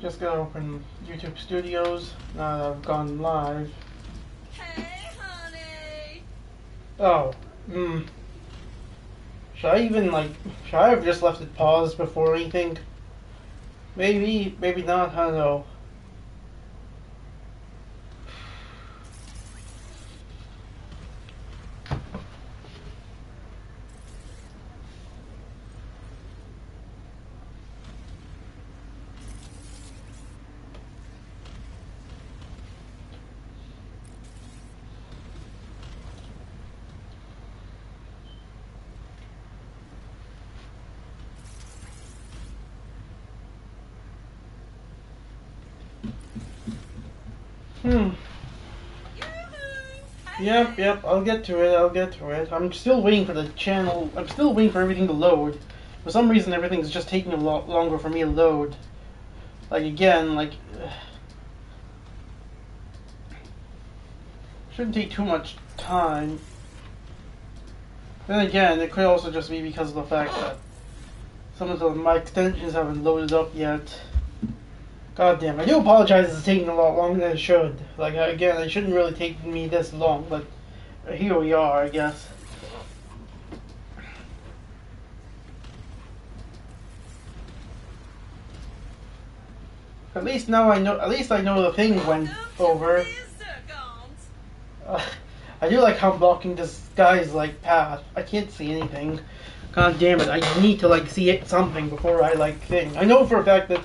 Just gonna open YouTube Studios now that I've gone live. Hey, honey. Oh, should I even should I have just left it paused before anything? Maybe, maybe not, I don't know. Hmm. Yep, I'll get to it. I'm still waiting for the channel. I'm still waiting for everything to load. For some reason, everything's just taking a lot longer for me to load. Shouldn't take too much time. Then again, it could also just be because of the fact that some of my extensions haven't loaded up yet. God damn, I do apologize it's taking a lot longer than it should. Again, it shouldn't really take me this long, but here we are, I guess. At least now I know. At least I know the thing went over. I do like how blocking this guy's path. I can't see anything. God damn it! I need to see it something before I thing. I know for a fact that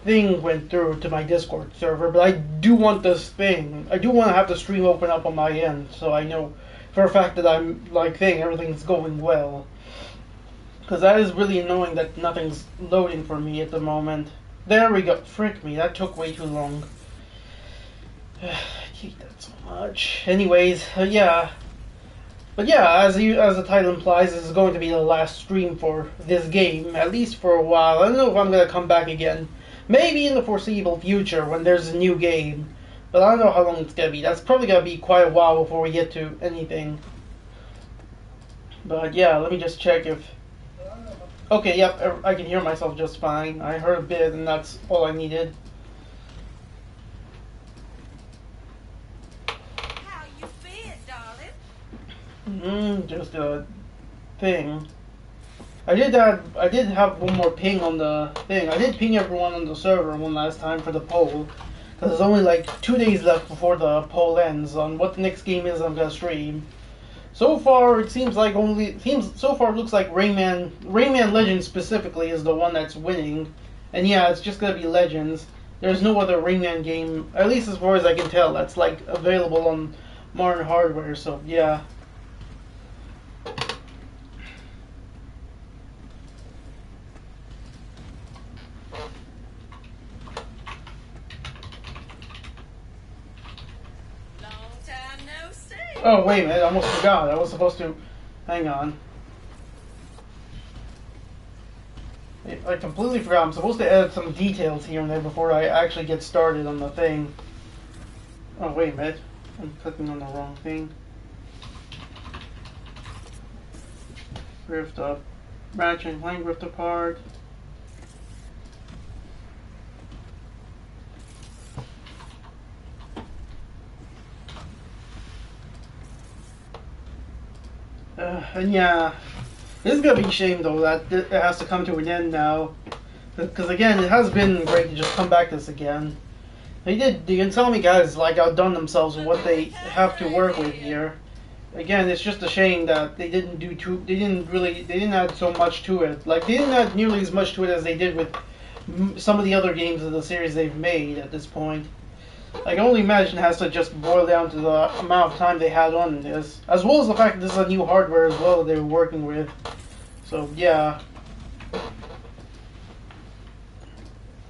thing went through to my Discord server, but I do want this thing. I do want to have the stream open up on my end, so I know for a fact that I'm thing everything's going well. Because that is really annoying that nothing's loading for me at the moment. There we go. Frick me, that took way too long. I hate that so much. Anyways, yeah. But yeah, as the title implies, this is going to be the last stream for this game, at least for a while. I don't know if I'm going to come back again. Maybe in the foreseeable future when there's a new game. But I don't know how long it's going to be. That's probably going to be quite a while before we get to anything. But yeah, let me just check if... Okay, yep, I can hear myself just fine. I heard a bit, and that's all I needed. How you been, darling? Just a thing. I did have one more ping on the thing. I did ping everyone on the server one last time for the poll. Because there's only 2 days left before the poll ends on what the next game is I'm gonna stream. So far, it looks like Rayman Legends specifically is the one that's winning. And yeah, it's just gonna be Legends. There's no other Rayman game, at least as far as I can tell, that's available on modern hardware, so yeah. Long time no see. Oh, wait a minute, I almost forgot. I was supposed to... Hang on. I completely forgot. I'm supposed to edit some details here and there before I actually get started on the thing. Oh, wait a minute. I'm clicking on the wrong thing. Rift up. Ratchet Clank rift apart. And yeah, this is gonna be a shame though that it has to come to an end now, because again, it has been great to just come back to this again. The Intelmi guys outdone themselves with what they have to work with here. Again, it's just a shame that they didn't add so much to it. They didn't add nearly as much to it as they did with some of the other games of the series they've made at this point. I can only imagine it has to just boil down to the amount of time they had on this, as well as the fact that this is a new hardware as well that they were working with. So yeah.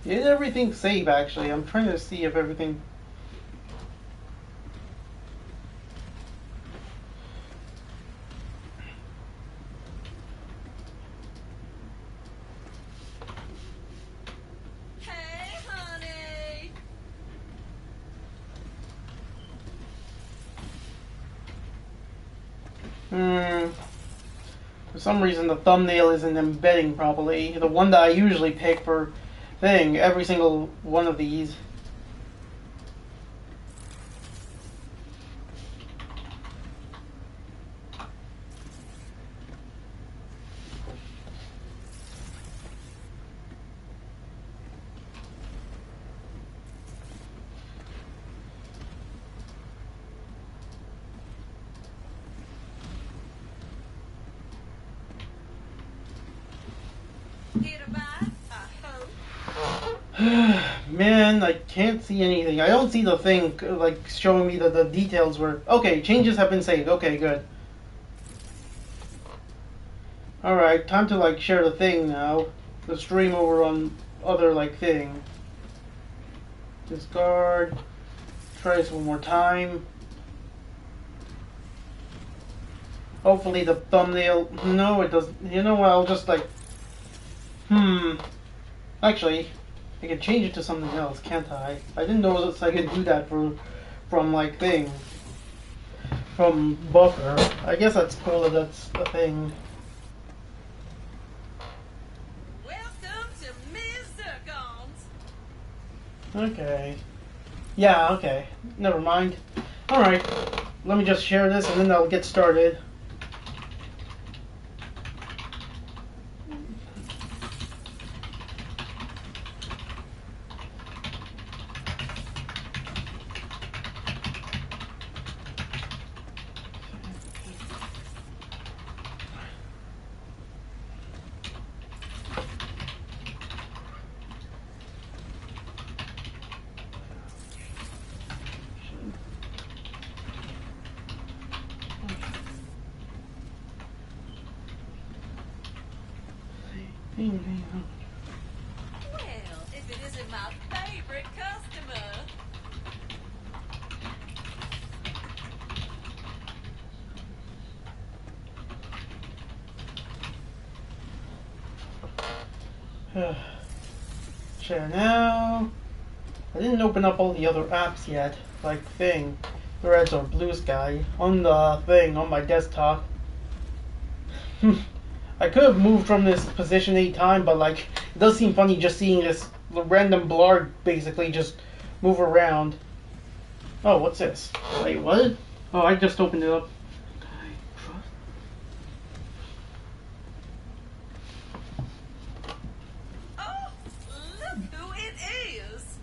Did everything save actually? I'm trying to see if everything... Hey, honey. For some reason the thumbnail isn't embedding properly. The one that I usually pick for thing, every single one of these. Here to buy, I hope. Man, I can't see anything. I don't see the thing like showing me that the details were okay. Changes have been saved. Okay, good. All right, time to like share the thing now. The stream over on other like thing. Discard. Try this one more time. Hopefully the thumbnail. No, it doesn't. You know what? I'll just like. Actually, I can change it to something else, can't I? I didn't know that I could do that from like thing. From buffer. I guess that's cool that that's a thing. Welcome to Ms. Zircons. Okay. Yeah, okay. Never mind. Alright. Let me just share this and then I'll get started. Well, if it isn't my favorite customer. Share now. I didn't open up all the other apps yet. Like thing. Threads or Blue Sky. On the thing, on my desktop. I could have moved from this position any time, but like, it does seem funny just seeing this random blarg basically just move around. Oh, what's this? Wait, what? Oh, I just opened it up. Oh, look who it is.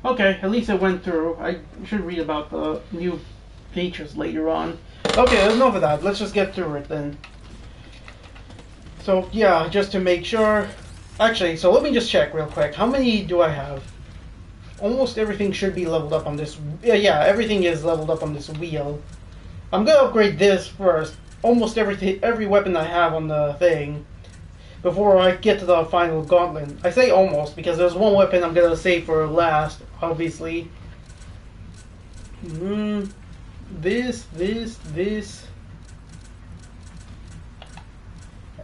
Okay, at least it went through. I should read about the new features later on. Okay, enough of that. Let's just get through it then. So, yeah, just to make sure. Actually, so let me just check real quick. How many do I have? Almost everything should be leveled up on this. Yeah, everything is leveled up on this wheel. I'm gonna upgrade this first. Almost every weapon I have on the thing. Before I get to the final gauntlet. I say almost because there's one weapon I'm gonna save for last, obviously. This.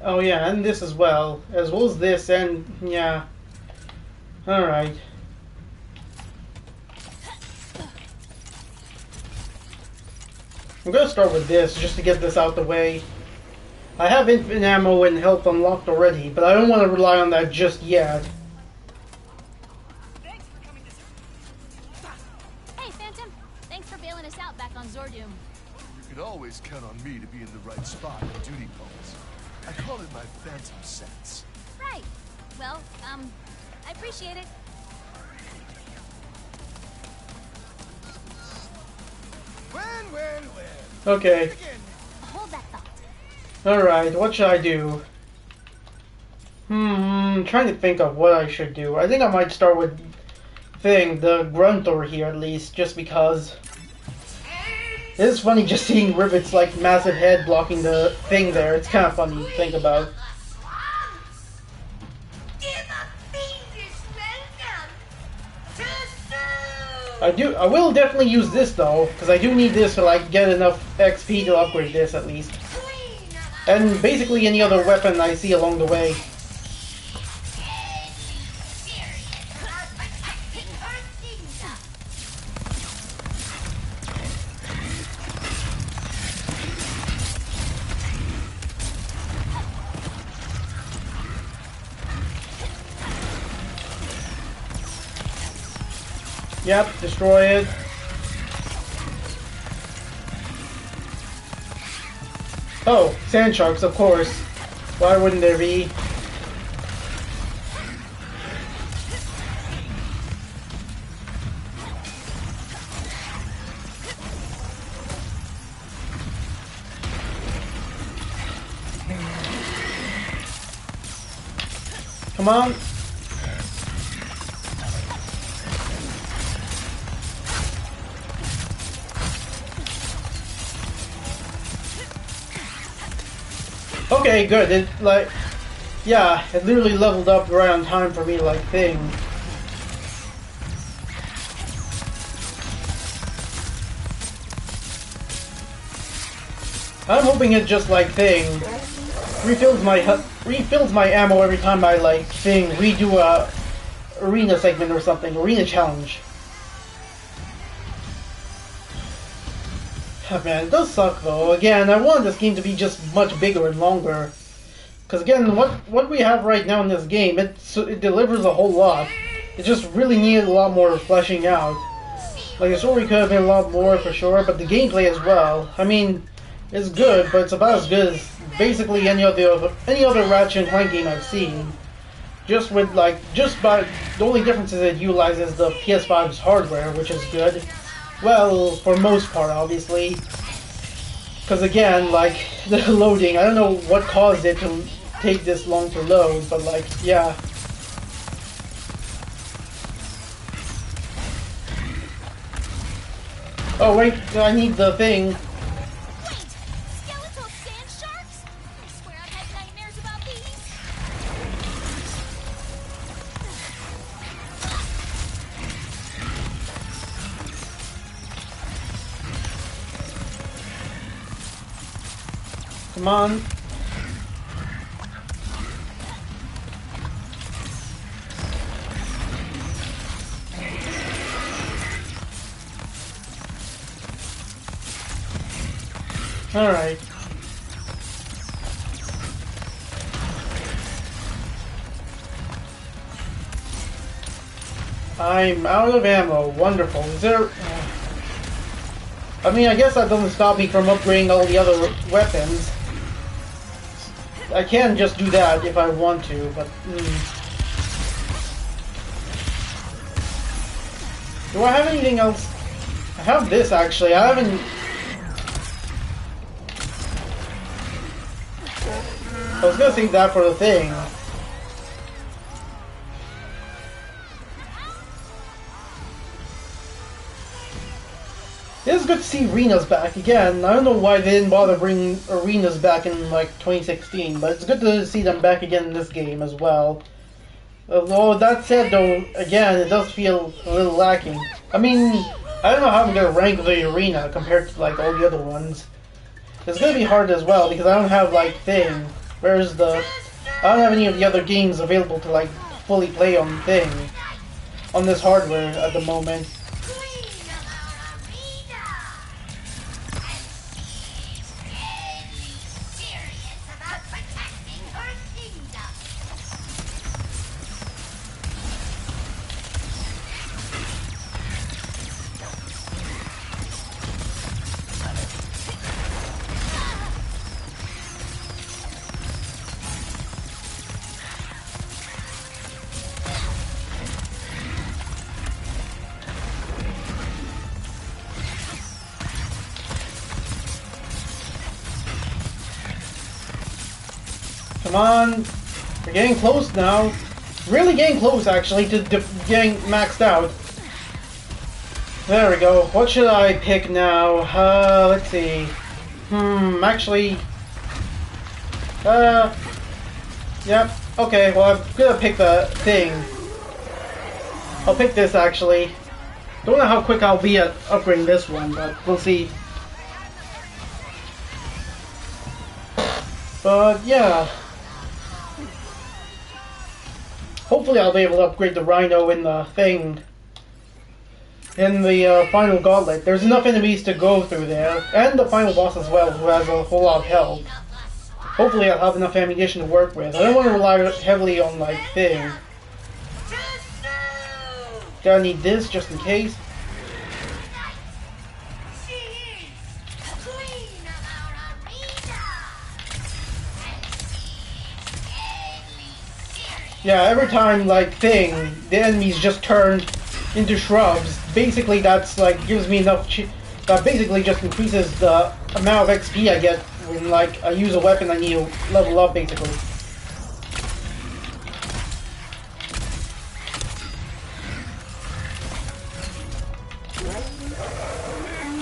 Oh yeah, and this as well as this, and yeah. Alright. I'm gonna start with this just to get this out the way. I have infinite ammo and health unlocked already, but I don't want to rely on that just yet. Hey, Phantom. Thanks for bailing us out back on Zordoom. You could always count on me to be in the right spot when duty calls. I call it my phantom sense. Right. Well, I appreciate it. When. Okay. Begin. Hold that thought. Alright, what should I do? Trying to think of what I should do. I think I might start with the grunter here at least, just because. It is funny just seeing Rivet's like massive head blocking the thing there. It's kind of funny to think about. I will definitely use this though, because I do need this to like get enough XP to upgrade this at least. And basically any other weapon I see along the way. Yep, destroy it. Oh, sand sharks, of course. Why wouldn't there be? Come on. Okay, good. It like, yeah, it literally leveled up right on time for me, like thing. I'm hoping it just like thing refills my ammo every time I like thing redo a arena segment or something, arena challenge. Oh, man, it does suck though. Again, I want this game to be just much bigger and longer. Because again, what we have right now in this game, it delivers a whole lot. It just really needed a lot more fleshing out. Like the story could have been a lot more for sure, but the gameplay as well. I mean, it's good, but it's about as good as basically any other Ratchet Clank game I've seen. Just with like, the only difference is it utilizes the PS5's hardware, which is good. Well, for most part, obviously. Because again, like, the loading, I don't know what caused it to take this long to load, but like, yeah. Oh wait, I need the thing. Wait! Skeletal sand sharks? I swear I've had nightmares about these. Come on. Alright. I'm out of ammo. Wonderful. Is there... I mean, I guess that doesn't stop me from upgrading all the other weapons. I can just do that if I want to, but... Do I have anything else? I have this, actually. I haven't... I was gonna save that for the thing. It is good to see arenas back again. I don't know why they didn't bother bringing arenas back in like 2016, but it's good to see them back again in this game as well. Although that said, though, again, it does feel a little lacking. I mean, I don't know how I'm gonna rank the arena compared to like all the other ones. It's gonna be hard as well because I don't have like thing. Whereas I don't have any of the other games available to like fully play on thing on this hardware at the moment. Come on, we're getting close now. Really getting close, actually, to getting maxed out. There we go. What should I pick now? Let's see. Actually... Yep. Okay, well, I'm gonna pick the thing. I'll pick this, actually. Don't know how quick I'll be at upgrading this one, but we'll see. But, yeah. Hopefully I'll be able to upgrade the Rhino in the thing. In the final gauntlet. There's enough enemies to go through there. And the final boss as well, who has a whole lot of health. Hopefully I'll have enough ammunition to work with. I don't want to rely heavily on, like, thing. Gonna need this just in case. Yeah, every time, like, the enemies just turn into shrubs, basically that's, like, gives me enough that basically just increases the amount of XP I get when, like, I use a weapon I need to level up, basically.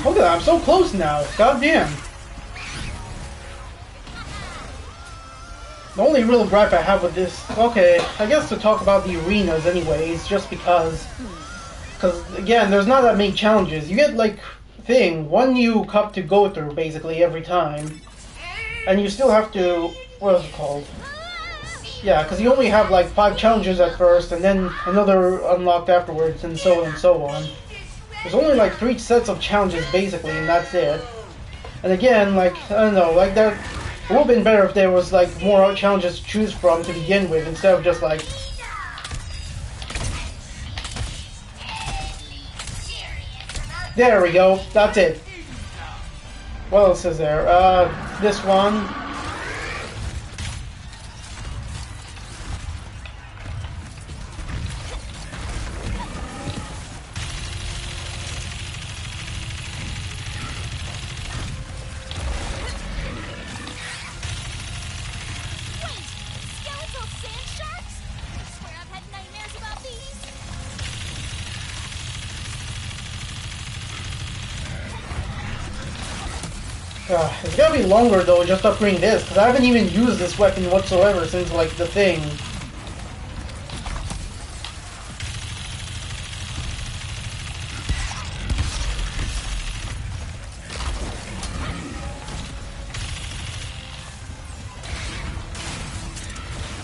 Look at that, I'm so close now, god damn. The only real gripe I have with this, okay, I guess to talk about the arenas anyways, just because again, there's not that many challenges. You get, like, one new cup to go through, basically, every time. And you still have to, what is it called? Yeah, because you only have, like, 5 challenges at first, and then another unlocked afterwards, and so on and so on. There's only, like, 3 sets of challenges, basically, and that's it. And again, like, I don't know, like, that... It would have been better if there was, like, more challenges to choose from to begin with, instead of just, like... There we go, that's it. What else is there? This one. It's gonna be longer though, just upgrading this, because I haven't even used this weapon whatsoever since, like, the thing.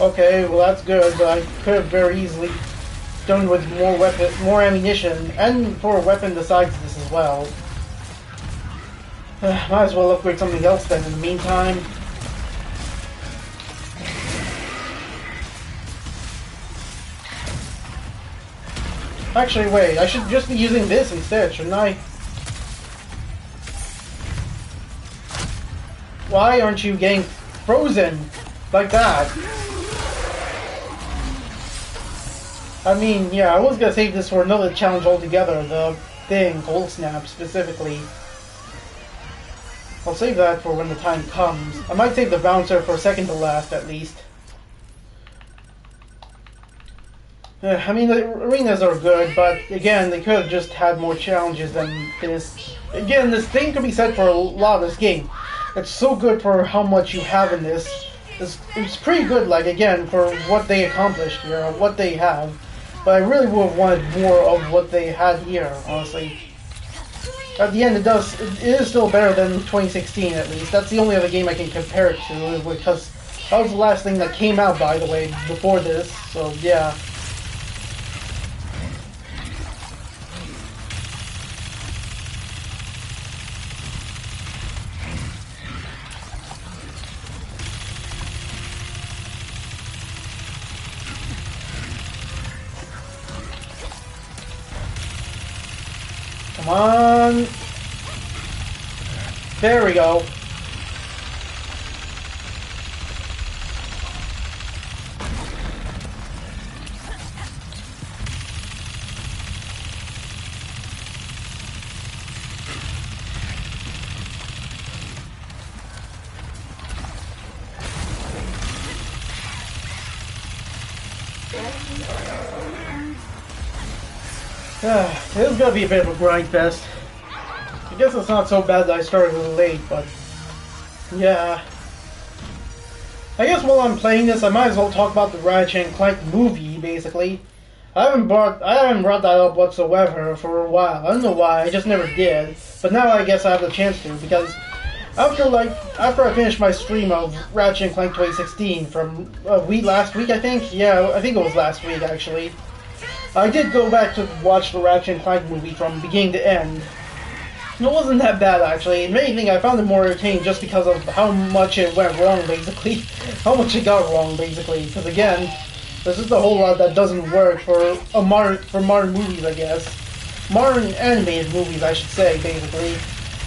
Okay, well that's good, but I could have very easily done with more ammunition, and for a weapon besides this as well. Might as well upgrade something else then in the meantime. Actually, wait, I should just be using this instead, shouldn't I? Why aren't you getting frozen like that? I mean, yeah, I was gonna save this for another challenge altogether, the thing, Cold Snap specifically. I'll save that for when the time comes. I might save the bouncer for second to last, at least. I mean, the arenas are good, but again, they could have just had more challenges than this. Again, this thing could be said for a lot of this game. It's so good for how much you have in this. It's pretty good, like, again, for what they accomplished here, what they have. But I really would have wanted more of what they had here, honestly. At the end, it is still better than 2016, at least. That's the only other game I can compare it to, because that was the last thing that came out, by the way, before this, so yeah. Come on. There we go. This is gonna be a bit of a grind fest. I guess it's not so bad that I started a little late, but yeah. I guess while I'm playing this, I might as well talk about the Ratchet Clank movie, basically. I haven't brought that up whatsoever for a while. I don't know why, I just never did. But now I guess I have the chance to, because after I finished my stream of Ratchet Clank 2016 from last week, I think? Yeah, I think it was last week, actually. I did go back to watch the Ratchet Clank movie from beginning to end. It wasn't that bad, actually. If anything, I found it more entertaining just because of how much it went wrong, basically. How much it got wrong, basically. Because again, There's just a whole lot that doesn't work for modern movies, I guess. Modern animated movies, I should say, basically.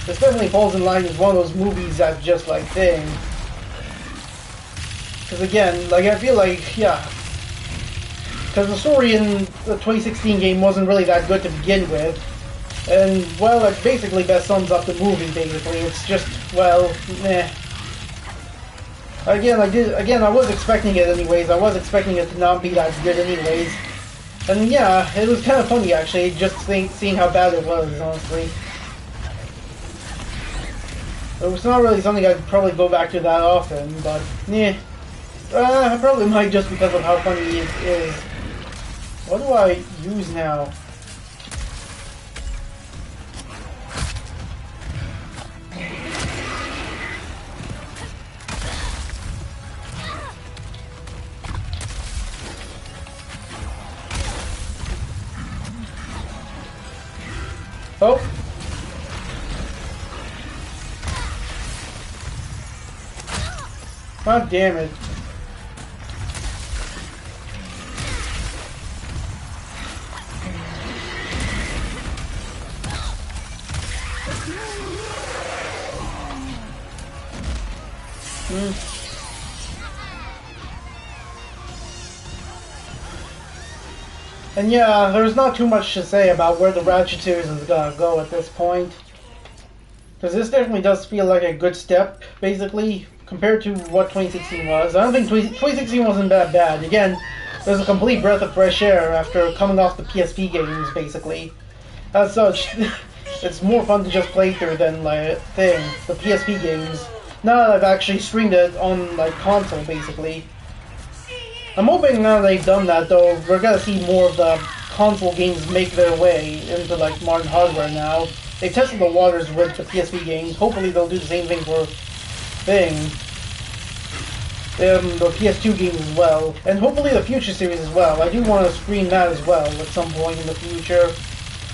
This definitely falls in line as one of those movies that's just like thing. Because again, like I feel like, yeah. Because the story in the 2016 game wasn't really that good to begin with. And, well, it basically best sums up the movie, basically. It's just, well, meh. Again, I was expecting it anyways. I was expecting it to not be that good anyways. And yeah, it was kind of funny actually, just seeing how bad it was, honestly. It was not really something I'd probably go back to that often, but yeah. I probably might just because of how funny it is. What do I use now? Oh. God damn it. And yeah, there's not too much to say about where the Ratchet series is gonna go at this point. Because this definitely does feel like a good step, basically, compared to what 2016 was. I don't think 2016 wasn't that bad. Again, there's a complete breath of fresh air after coming off the PSP games, basically. As such, it's more fun to just play through than, like, the PSP games. Now that I've actually streamed it on, like, console, basically. I'm hoping now that they've done that, though, we're gonna see more of the console games make their way into, like, modern hardware now. They tested the waters with the PSP games. Hopefully they'll do the same thing for the PS2 games as well. And hopefully the future series as well. I do want to stream that as well at some point in the future.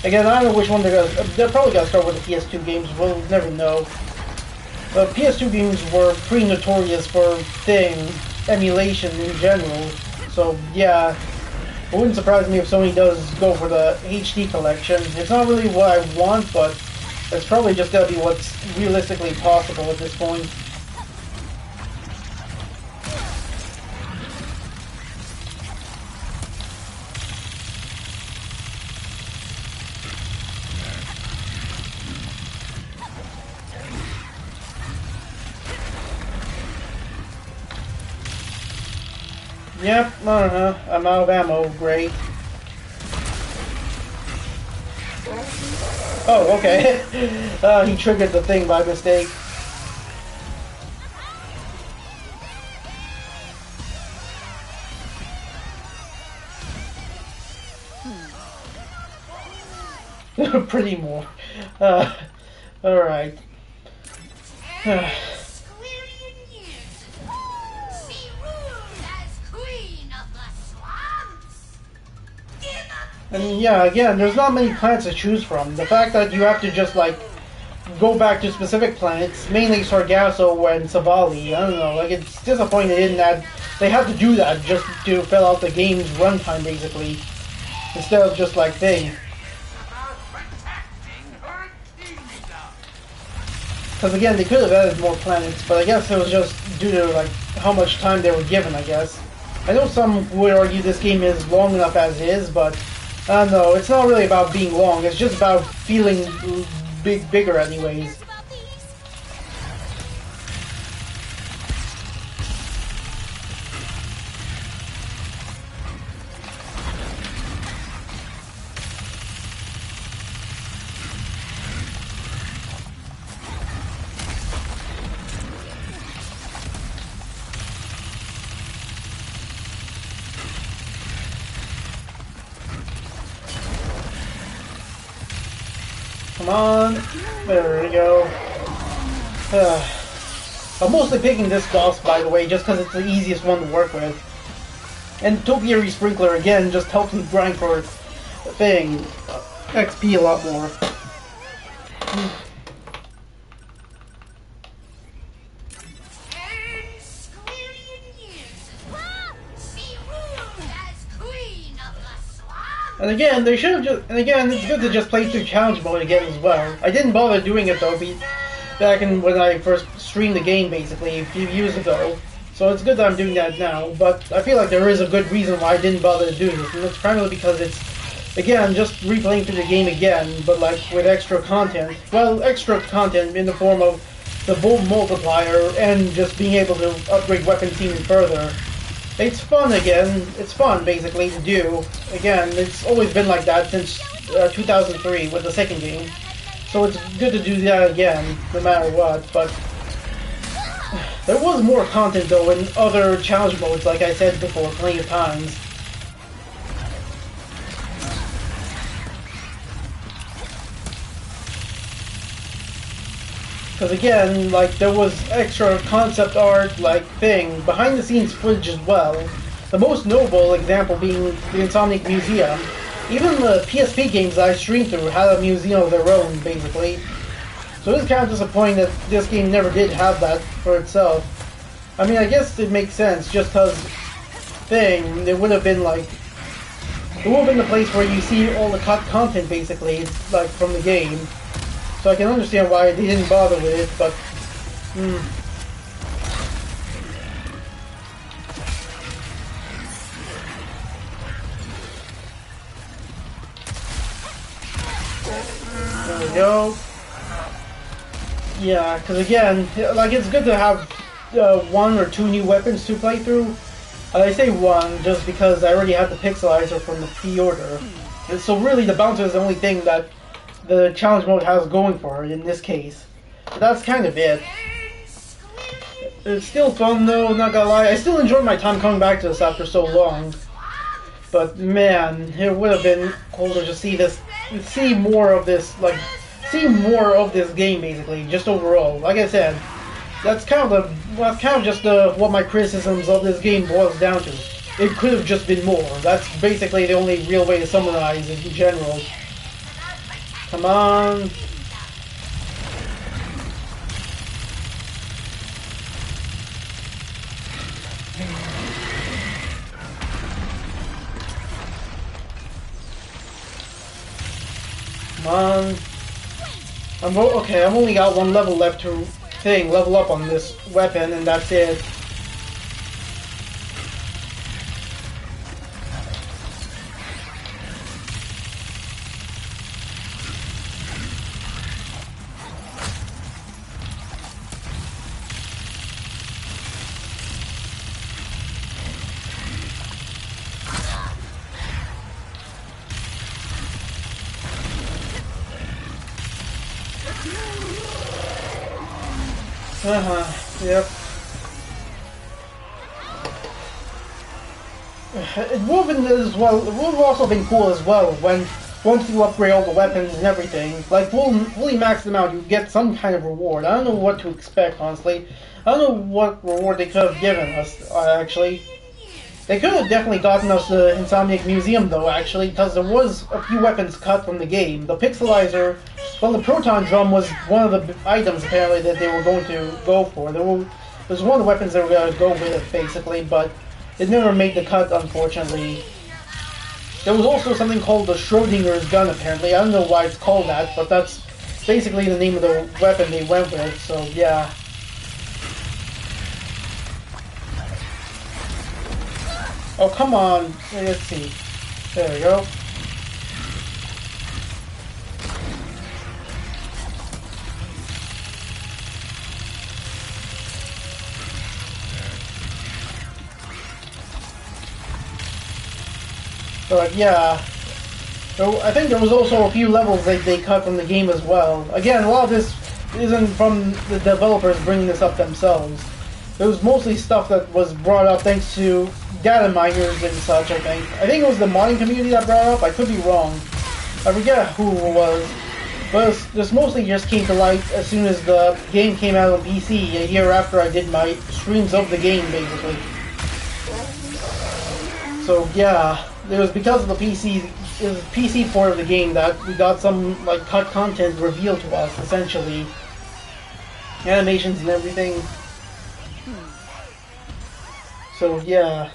Again, I don't know which one they're probably gonna start with the PS2 games, we'll never know. The PS2 games were pretty notorious for emulation in general. So yeah, it wouldn't surprise me if Sony does go for the HD collection. It's not really what I want, but it's probably just gonna be what's realistically possible at this point. Yep, I'm out of ammo, great. Oh, okay. He triggered the thing by mistake. Pretty more. Alright. And yeah, again, there's not many planets to choose from. The fact that you have to just, like, go back to specific planets, mainly Sargasso and Savali, I don't know, like, it's disappointing in that they had to do that just to fill out the game's runtime, basically, instead of just, like, Because again, they could have added more planets, but I guess it was just due to, like, how much time they were given, I guess. I know some would argue this game is long enough as is, but I don't know, it's not really about being long, it's just about feeling bigger anyways. Come on. There we go. I'm mostly picking this boss, by the way, just because it's the easiest one to work with. And Topiary Sprinkler, again, just helps me grind for XP a lot more. And again, they should have just. And again, it's good to just play through challenge mode again as well. I didn't bother doing it though, back in when I first streamed the game, basically a few years ago. So it's good that I'm doing that now. But I feel like there is a good reason why I didn't bother to do this, and it's primarily because it's, again, just replaying through the game again, but like with extra content. Well, extra content in the form of the bolt multiplier and just being able to upgrade weapons even further. It's fun again. It's fun, basically, to do. Again, it's always been like that since 2003 with the second game. So it's good to do that again, no matter what. But there was more content, though, in other challenge modes, like I said before, plenty of times. Because again, like, there was extra concept art, like, thing, behind the scenes footage as well. The most notable example being the Insomniac Museum. Even the PSP games I streamed through had a museum of their own, basically. So it's kind of disappointing that this game never did have that for itself. I mean, I guess it makes sense, just because it would have been like, it would have been the place where you see all the cut content, basically, like, from the game. So I can understand why they didn't bother with it, but... There we go. Yeah, because again, like, it's good to have one or two new weapons to play through. I say one just because I already have the pixelizer from the pre-order. So really the bouncer is the only thing that the challenge mode has going for it in this case. But that's kind of it. It's still fun though, not gonna lie. I still enjoy my time coming back to this after so long. But man, it would have been cool to just see more of this, like, see more of this game basically, just overall. Like I said, that's kind of just what my criticisms of this game boils down to. It could have just been more. That's basically the only real way to summarize it in general. Come on. Come on. Okay, I've only got one level left to level up on this weapon, and that's it. Yep. It would have been as well. It would have also been cool as well when once you upgrade all the weapons and everything, like fully max them out, you get some kind of reward. I don't know what to expect, honestly. I don't know what reward they could have given us. Actually, they could have definitely gotten us the Insomniac Museum, though. Actually, because there was a few weapons cut from the game. The pixelizer. Well, the proton drum was one of the items, apparently, that they were going to go for. It was one of the weapons they were going to go with, basically, but it never made the cut, unfortunately. There was also something called the Schrodinger's gun, apparently. I don't know why it's called that, but that's basically the name of the weapon they went with, so yeah. Oh, come on. Let's see. There we go. But yeah, so I think there was also a few levels that they cut from the game as well. Again, a lot of this isn't from the developers bringing this up themselves. It was mostly stuff that was brought up thanks to data miners and such, I think. I think it was the modding community that brought it up. I could be wrong. I forget who it was. But this mostly just came to light as soon as the game came out on PC, a year after I did my streams of the game, basically. So yeah. It was because of the PC port of the game that we got some like cut content revealed to us, essentially. Animations and everything. So yeah.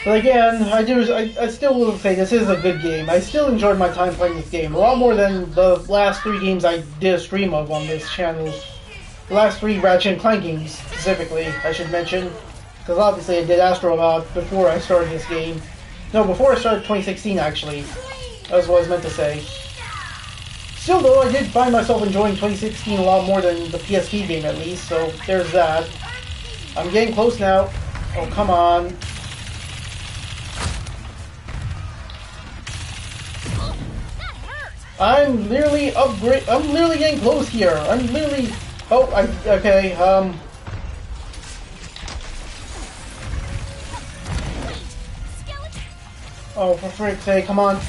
But again, I still will say this is a good game. I still enjoyed my time playing this game. A lot more than the last 3 games I did a stream of on this channel. The last 3 Ratchet Clank games, specifically, I should mention. Because obviously I did Astronaut before I started this game. No, before I started 2016 actually. That's what I was meant to say. Still though, I did find myself enjoying 2016 a lot more than the PSP game at least, so there's that. I'm getting close now. Oh, come on. I'm literally getting close here. I'm literally... Oh, okay, Oh, for frick's sake, come on.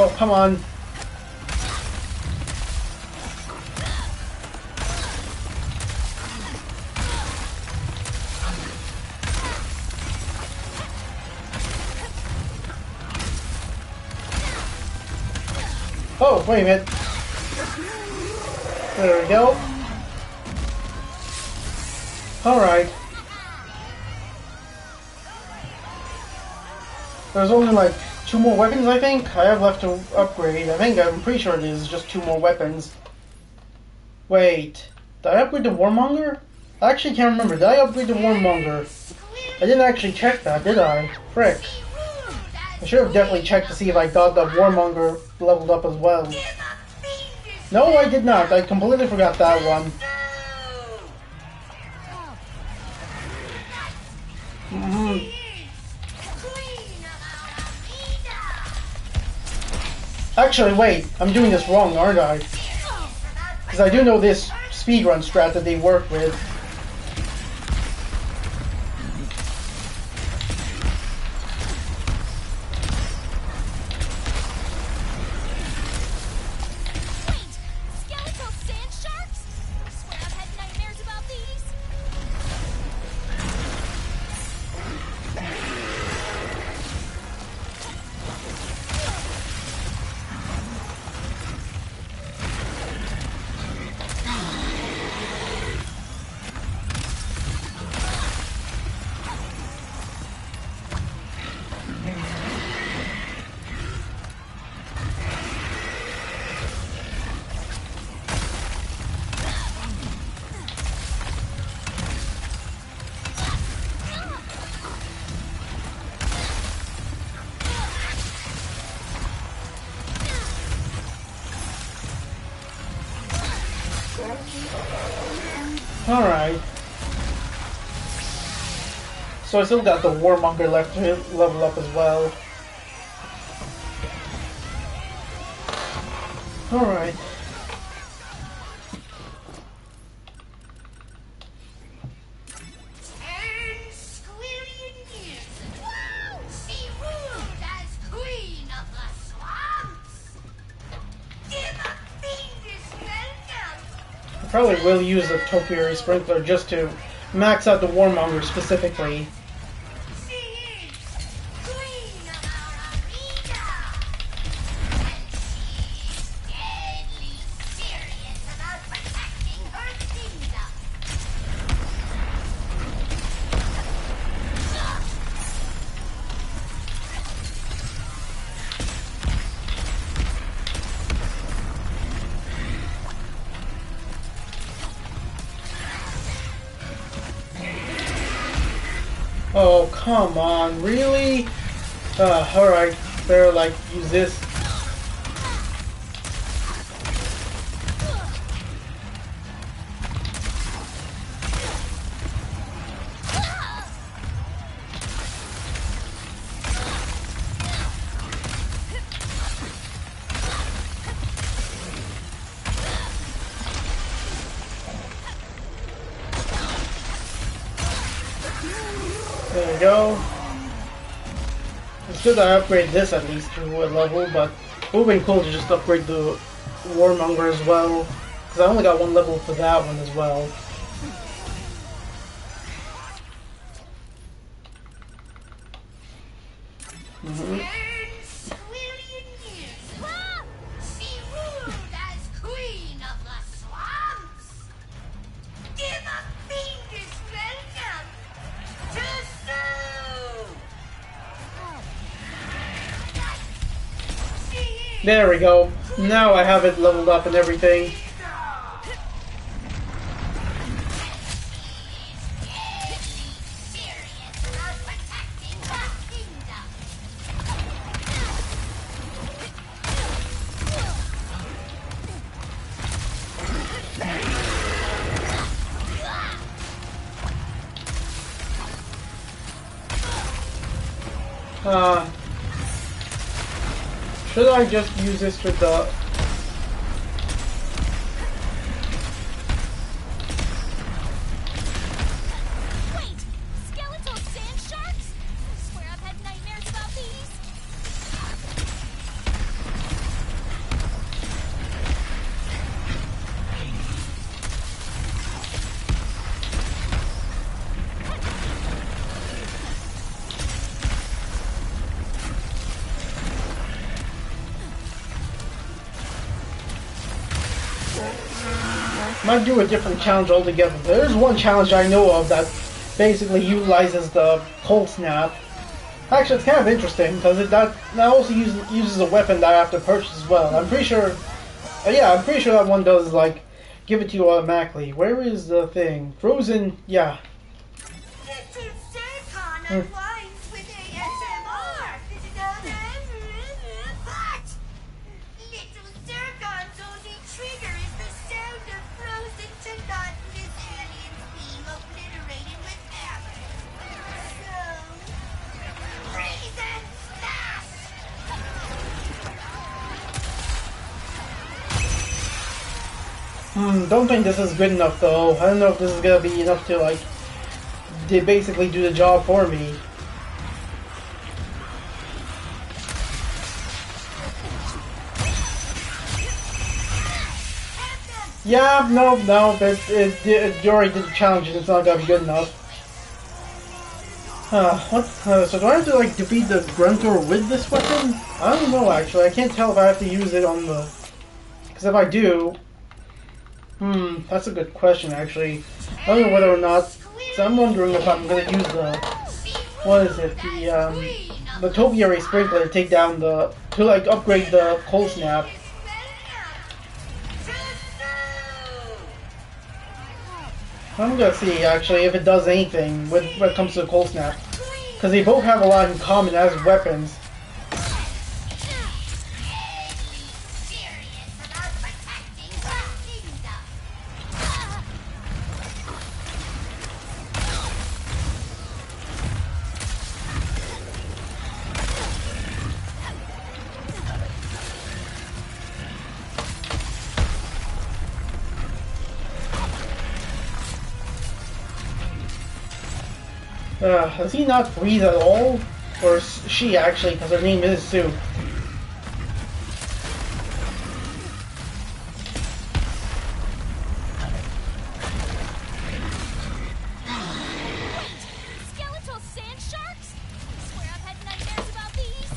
Oh, come on. Oh, wait a minute. There we go. Alright. There's only like 2 more weapons, I think, I have left to upgrade. I'm pretty sure it is just 2 more weapons. Wait, did I upgrade the Warmonger? I actually can't remember. Did I upgrade the Warmonger? I didn't actually check that, did I? Frick. I should have definitely checked to see if I got the Warmonger leveled up as well. No, I did not. I completely forgot that one. Actually, wait. I'm doing this wrong, aren't I? Because I do know this speedrun strat that they work with. Alright. So I still got the Warmonger left to level up as well. Alright. I probably will use the Topiary Sprinkler just to max out the Warmonger specifically. Oh, come on, really? Alright, better, like, use this. There we go. It's good I upgrade this at least to a level, but It would have been cool to just upgrade the Warmonger as well. Because I only got one level for that one as well. Mm-hmm. There we go. Now I have it leveled up and everything. Should I just use this with the... Wait! Skeletal sand sharks? I swear I've had nightmares about these. Might do a different challenge altogether. There's one challenge I know of that basically utilizes the cold snap. Actually, it's kind of interesting because that also uses a weapon that I have to purchase as well. I'm pretty sure. Yeah, I'm pretty sure that one does like give it to you automatically. Where is the thing? Frozen. Yeah. Don't think this is good enough though. I don't know if this is gonna be enough to like, they basically do the job for me. Yeah, no, it already did the challenge and it's not gonna be good enough. So do I have to like defeat the Gruntor with this weapon? I don't know actually. I can't tell if I have to use it on the... Because if I do... that's a good question actually. I don't know whether or not... So I'm wondering if I'm gonna use the... What is it? The Topiary Sprinkler to take down the... To like upgrade the Cold Snap. I'm gonna see actually if it does anything when it comes to the Cold Snap. Because they both have a lot in common as weapons. Does he not breathe at all? Or she actually, because her name is Sue. Skeletal sand sharks? I swear I've had nightmares about these.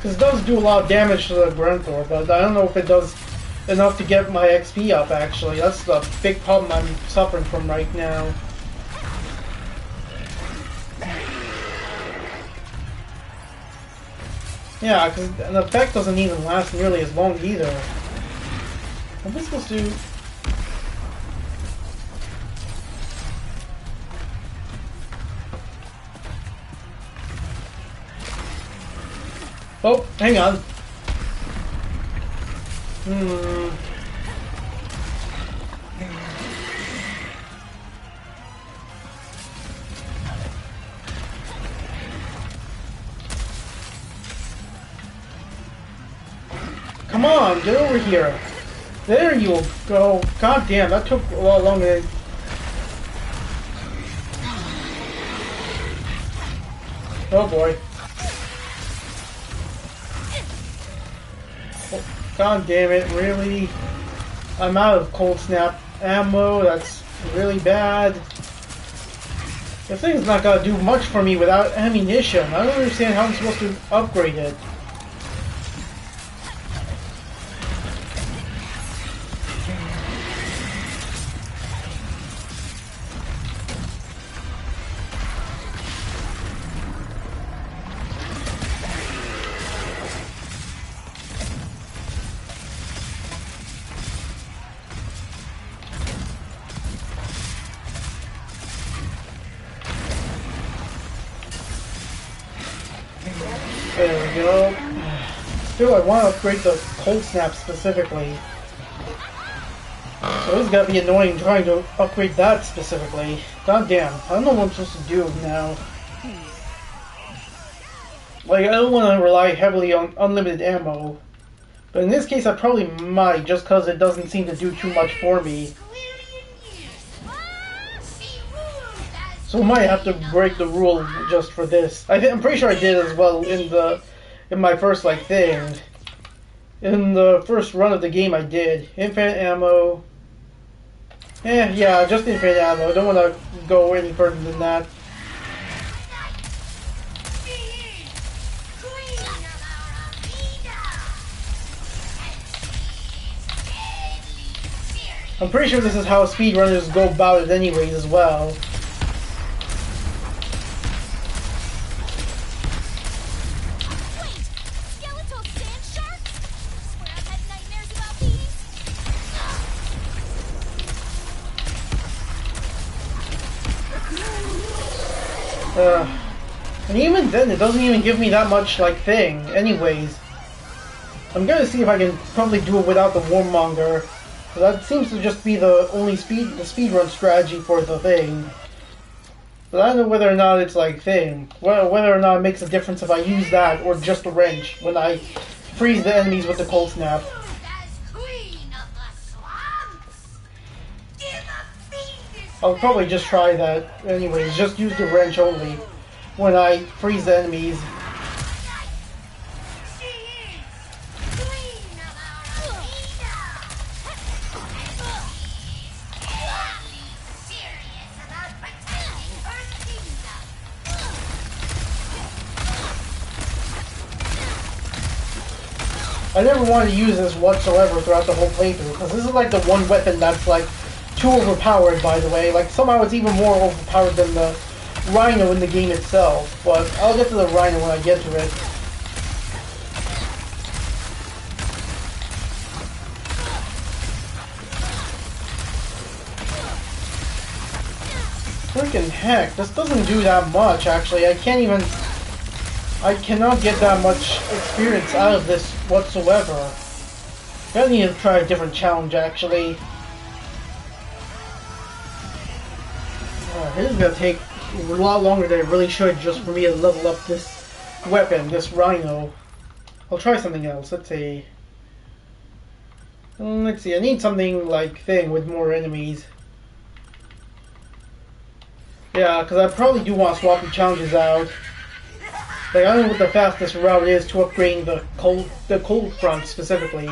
This does do a lot of damage to the Gruntor, but I don't know if it does enough to get my XP up actually. That's the big problem I'm suffering from right now. Yeah, because the effect doesn't even last nearly as long either. What am I supposed to do? Oh, hang on. Come on, get over here. There you go. God damn, that took a lot longer than... Oh boy. Oh, God damn it, really? I'm out of cold snap ammo, that's really bad. This thing's not gonna do much for me without ammunition. I don't understand how I'm supposed to upgrade it. There we go. Still, I want to upgrade the cold snap specifically. So this is gonna be annoying trying to upgrade that specifically. God damn, I don't know what I'm supposed to do now. Like, I don't want to rely heavily on unlimited ammo. But in this case, I probably might, just because it doesn't seem to do too much for me. So I might have to break the rule just for this. I'm pretty sure I did as well in my first thing. In the first run of the game I did. Infinite ammo. Yeah, just infinite ammo. I don't want to go any further than that. I'm pretty sure this is how speedrunners go about it anyways as well. And even then, it doesn't even give me that much, thing. Anyways. I'm gonna see if I can probably do it without the Warmonger. That seems to just be the only speedrun strategy for the thing. But I don't know whether or not it's thing. Whether or not it makes a difference if I use that or just the wrench when I freeze the enemies with the cold snap. I'll probably just try that anyways, just use the wrench only when I freeze the enemies. I never wanted to use this whatsoever throughout the whole playthrough, because this is the one weapon that's too overpowered, by the way. Somehow it's even more overpowered than the Rhino in the game itself, but I'll get to the Rhino when I get to it. Freaking heck, this doesn't do that much, actually. I cannot get that much experience out of this whatsoever. I need to try a different challenge, actually. This is gonna take a lot longer than it really should just for me to level up this weapon, this Rhino. I'll try something else. Let's see. I need something thing with more enemies. Yeah, because I probably do want to swap the challenges out. I don't know what the fastest route is to upgrading the cold front specifically.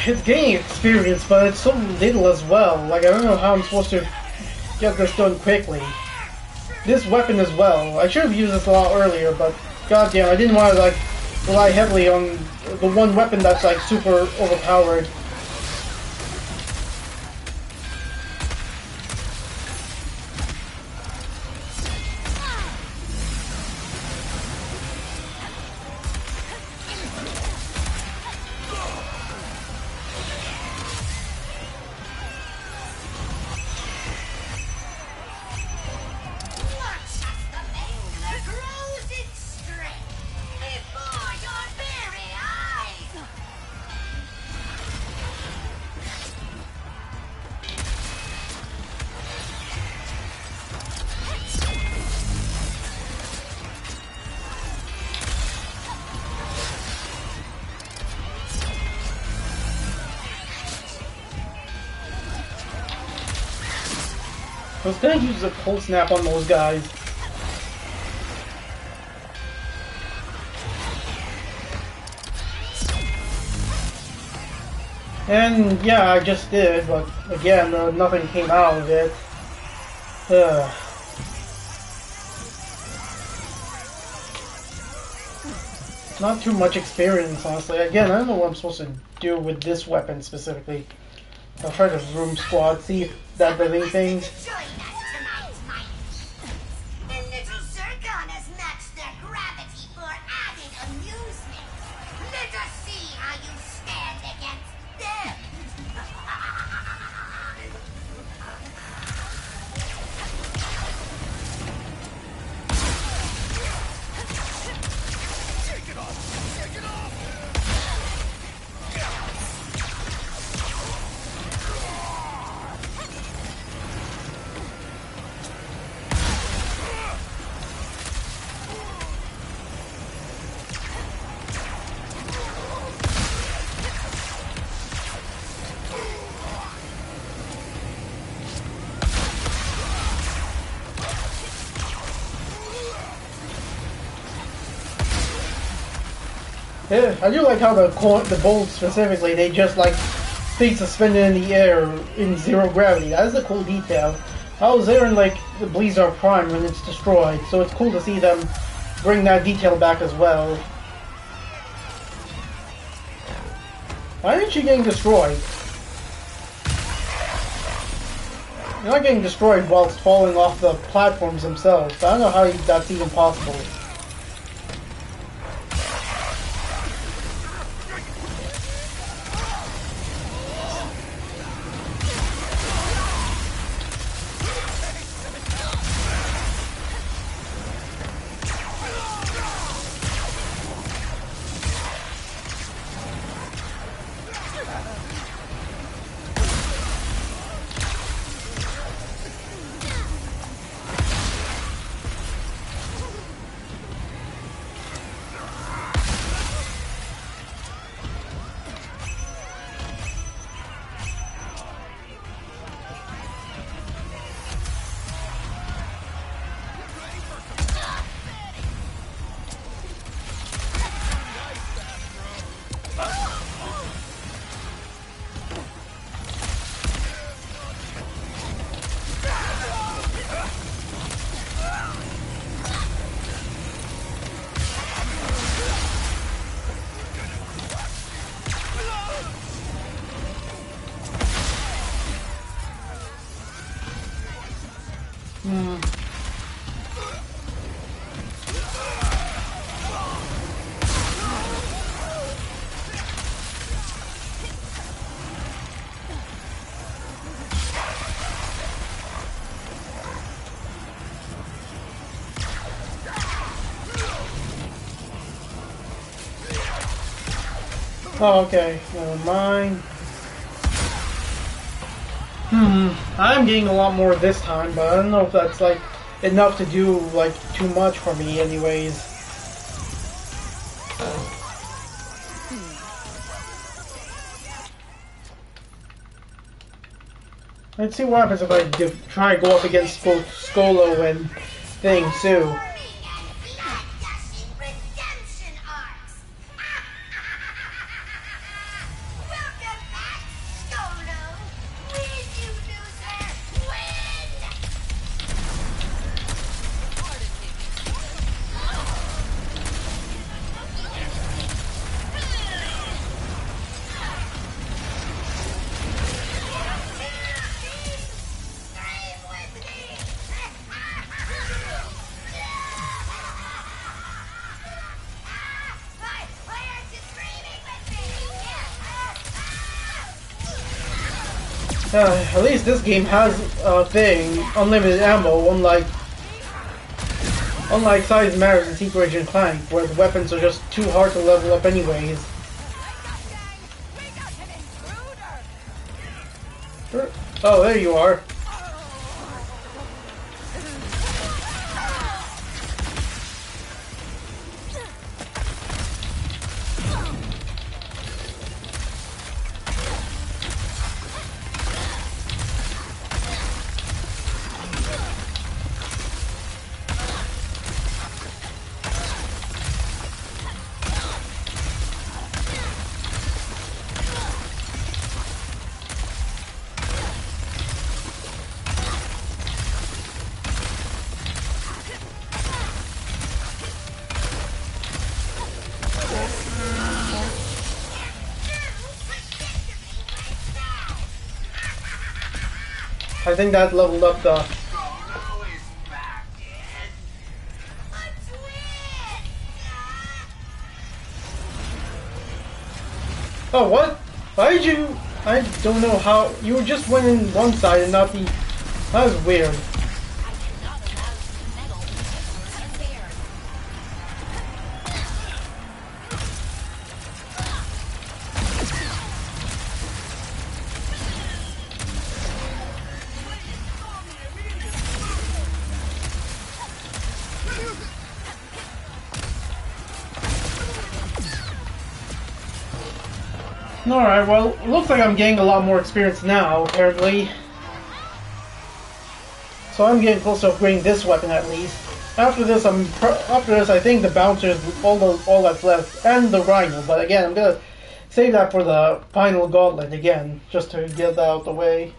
It's gaining experience, but it's so little as well. Like, I don't know how I'm supposed to get this done quickly. This weapon as well. I should have used this a lot earlier, but goddamn, I didn't want to, like, rely heavily on the one weapon that's, like, super overpowered. I was gonna use a cold snap on those guys. And yeah, I just did, but again, nothing came out of it. Not too much experience, honestly. Again, I don't know what I'm supposed to do with this weapon specifically. I'll try the room squad, see if that does anything. Yeah, I do like how the bolts specifically, they just like stay suspended in the air in zero gravity. That is a cool detail. I was there in like the Blizzard Prime when it's destroyed, so it's cool to see them bring that detail back as well. Why aren't you getting destroyed? You're not getting destroyed whilst falling off the platforms themselves. I don't know how that's even possible. Hmm. Oh, okay, never mind. I'm getting a lot more this time, but I don't know if that's like enough to do like too much for me anyways. Let's see what happens if I try to go up against both Skolo and Thing too. At least this game has a thing, unlimited ammo, unlike Size Matters and Secret Ratchet Clank, where the weapons are just too hard to level up anyways. Oh, there you are. I think that leveled up the... Oh, what? Why did you... I don't know how... You just went in one side and not the... That was weird. Alright, well, it looks like I'm getting a lot more experience now, apparently. So I'm getting close to upgrading this weapon at least. After this, I think the bouncer is all that's left, and the rhino. But again, I'm gonna save that for the final gauntlet again, just to get that out the way.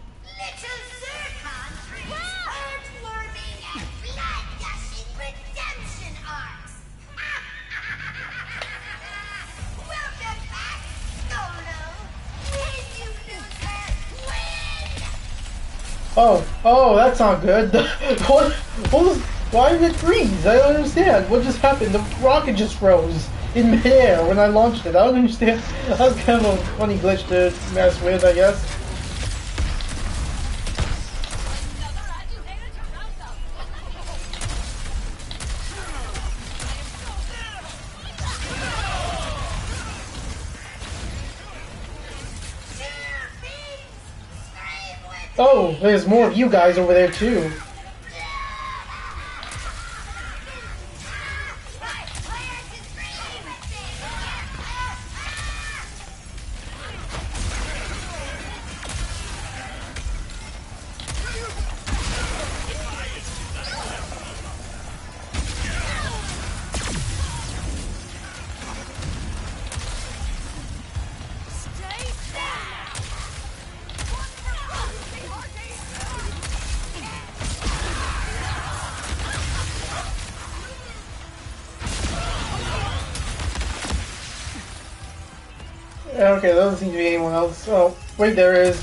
Oh, that's not good. Why did it freeze? I don't understand. What just happened? The rocket just froze in midair when I launched it. I don't understand. That was kind of a funny glitch to mess with, I guess. Oh, there's more of you guys over there too. Okay, there doesn't seem to be anyone else. Oh, wait, there is.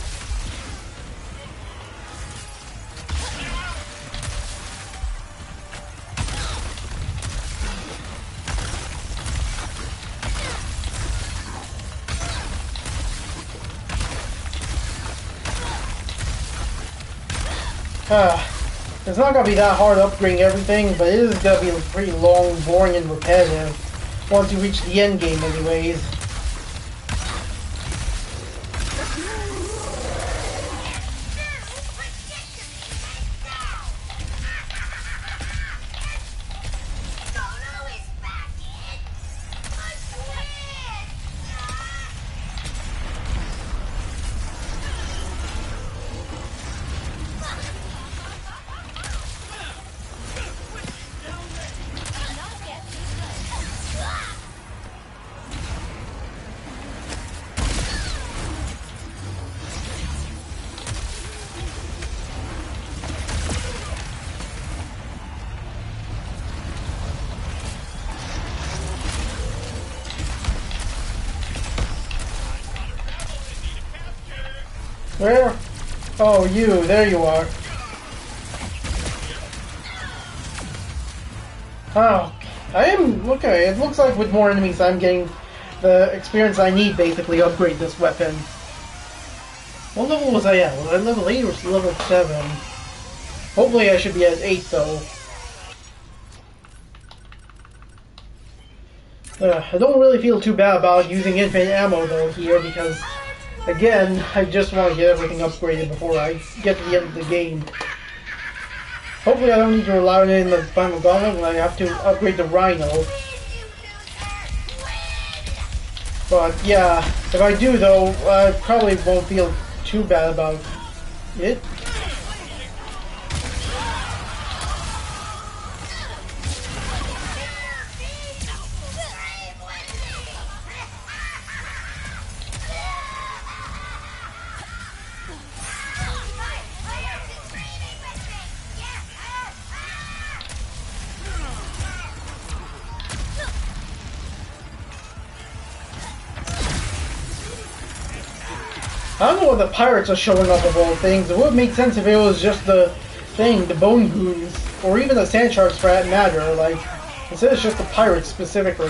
It's not gonna be that hard upgrading everything, but it is gonna be pretty long, boring, and repetitive once you reach the end game anyways. Where? Oh, you. There you are. Oh, I am... Okay, it looks like with more enemies I'm getting the experience I need basically to upgrade this weapon. What level was I at? Was I level 8 or level 7? Hopefully I should be at 8 though. I don't really feel too bad about using infinite ammo though here because... Again, I just want to get everything upgraded before I get to the end of the game. Hopefully I don't need to rely on it in the final gauntlet when I have to upgrade the Rhino. But yeah, if I do though, I probably won't feel too bad about it. I don't know what the pirates are showing up of all things. It would make sense if it was just the thing, the bone goons, or even the sand sharks for that matter. Like, instead it's just the pirates specifically.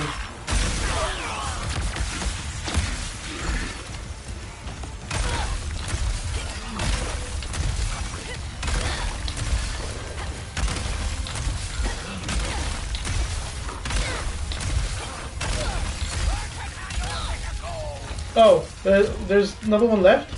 Oh, there's another one left?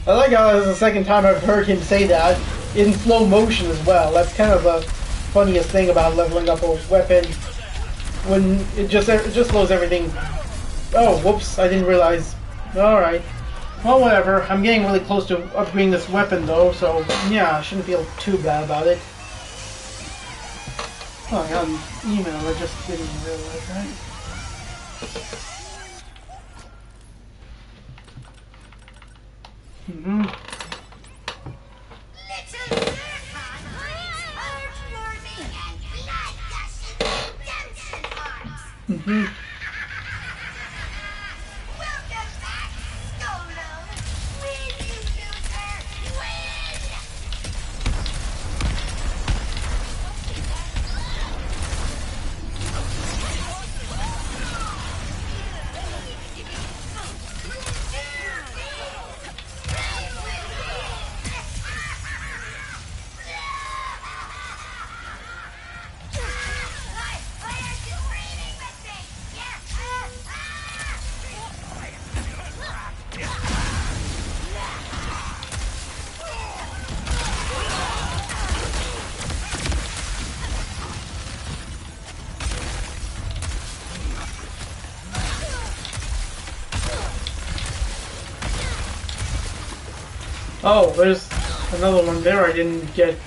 I like how this is the second time I've heard him say that in slow motion as well. That's kind of the funniest thing about leveling up a weapon when it just slows everything. Oh, whoops! I didn't realize. All right. Well, whatever. I'm getting really close to upgrading this weapon though, so yeah, I shouldn't feel too bad about it. Oh, I got an email. I just didn't realize that. Mm-hmm. Mm-hmm. Welcome back, Solo. Win, you loser. Oh, there's another one there I didn't get.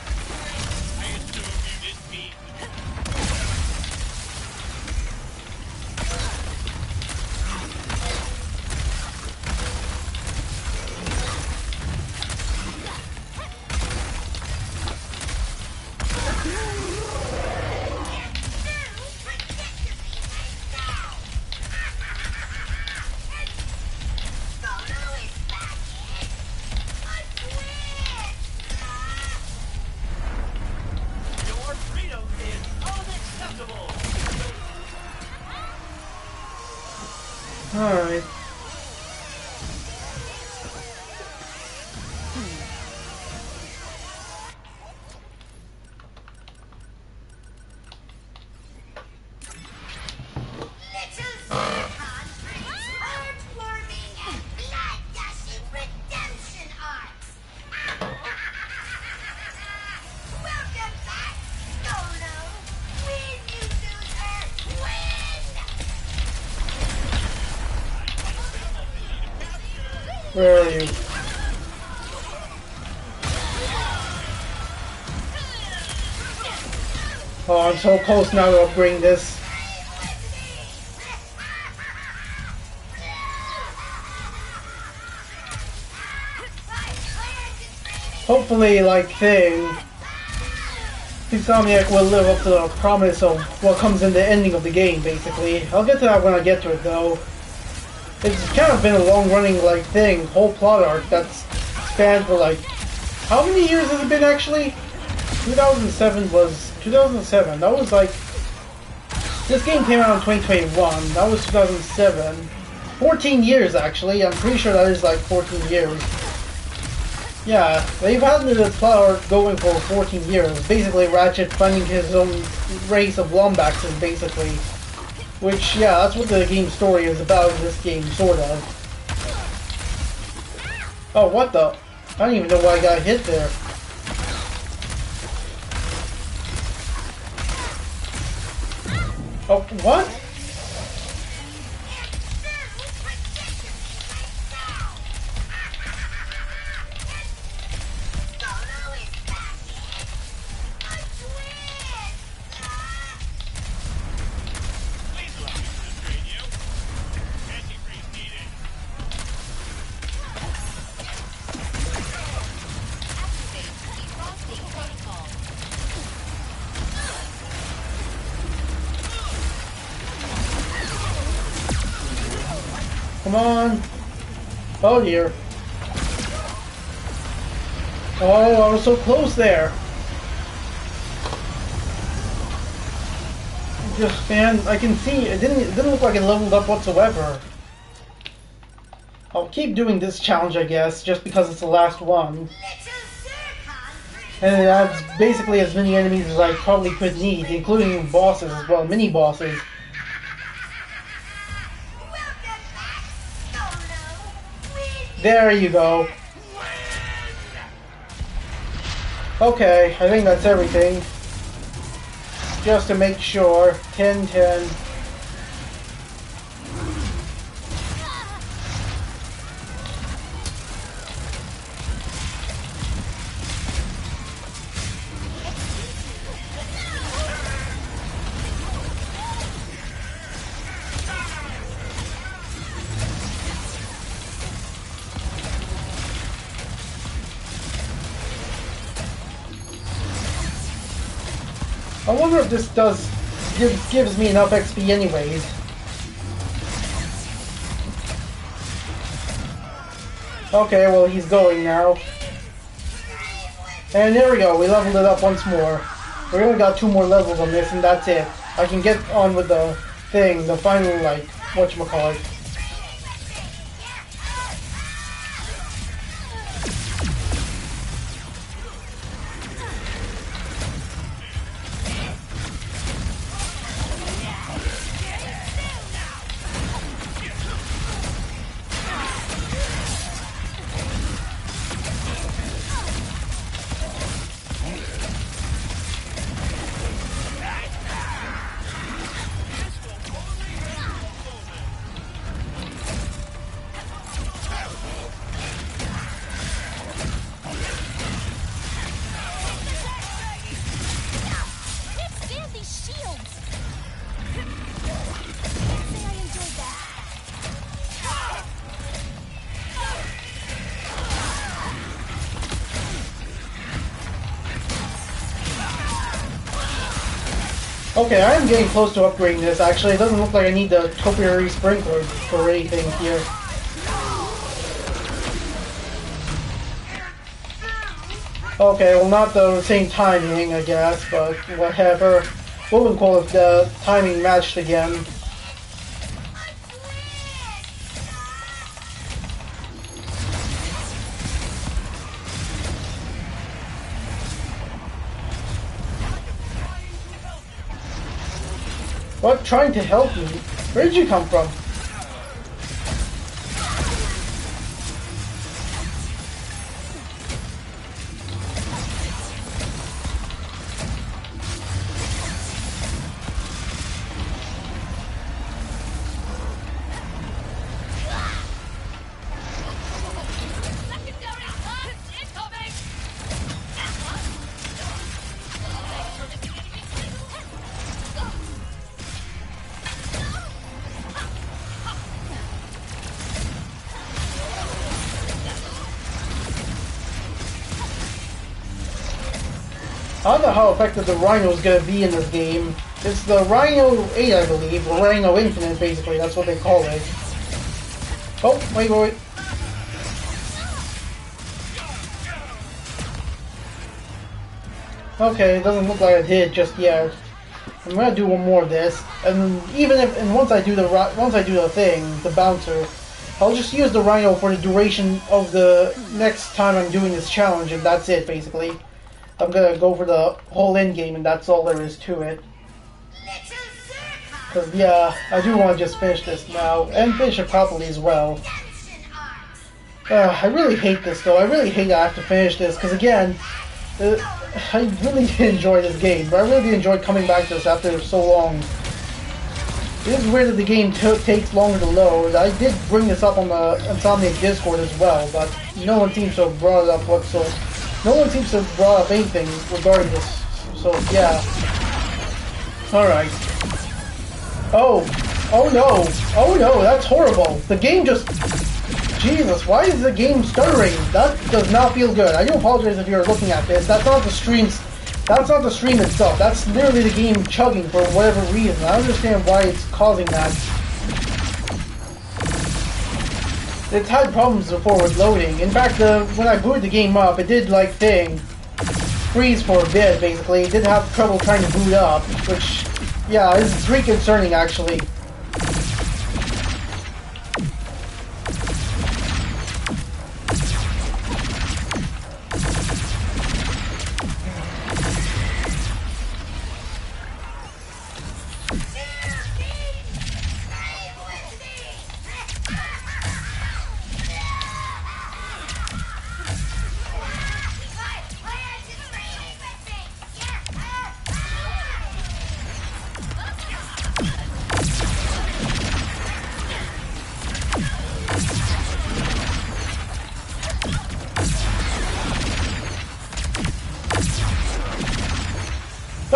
Alright. Where are you? Oh, I'm so close now to upgrading this. Hopefully, like Insomniac will live up to the promise of what comes in the ending of the game, basically. I'll get to that when I get to it, though. It's kind of been a long-running, whole plot arc that's spanned for, how many years has it been, actually? 2007, that was, this game came out in 2021, that was 2007. 14 years, actually, I'm pretty sure that is, 14 years. Yeah, they've had the plot arc going for 14 years. Basically, Ratchet finding his own race of Lombaxes, basically. Which, yeah, that's what the game story is about in this game, sort of. Oh, what the? I don't even know why I got hit there. Oh, what? Come on. Oh dear. Oh, I was so close there. Just, man, I can see it didn't look like it leveled up whatsoever. I'll keep doing this challenge, I guess, just because it's the last one. And it adds basically as many enemies as I probably could need, including bosses as well, mini bosses. There you go. Okay, I think that's everything. Just to make sure. 10-10. I wonder if this gives me enough XP anyways. Okay, well he's going now. And there we go, we leveled it up once more. We only got 2 more levels on this and that's it. I can get on with the thing, the final, whatchamacallit. Okay, I am getting close to upgrading this, actually. It doesn't look like I need the topiary sprinkler for anything here. Okay, well not the same timing, I guess, but whatever. We'll call it the timing matched again. What? Trying to help me? Where did you come from? I don't know how effective the Rhino is going to be in this game. It's the Rhino 8, I believe. The Rhino Infinite, basically. That's what they call it. Oh, wait. Okay, it doesn't look like I did just yet. I'm gonna do one more of this, and once I do the thing, the bouncer, I'll just use the Rhino for the duration of the next time I'm doing this challenge, and that's it, basically. I'm gonna go for the whole end game, and that's all there is to it. Because, yeah, I do want to just finish this now, and finish it properly as well. I really hate this, though. I really hate that I have to finish this, because, again, I really did enjoy this game, but I really did enjoy coming back to this after so long. It is weird that the game takes longer to load. I did bring this up on the Insomniac Discord as well, but no one seems to have brought it up whatsoever. No one seems to have brought up anything regarding this, so yeah. Alright. Oh no, that's horrible. The game just... Jesus, why is the game stuttering? That does not feel good. I do apologize if you're looking at this. That's not the stream itself. That's literally the game chugging for whatever reason. I don't understand why it's causing that. It's had problems before with loading. In fact, when I booted the game up, it did freeze for a bit, basically. It did have trouble trying to boot up, which, yeah, is pretty concerning, actually.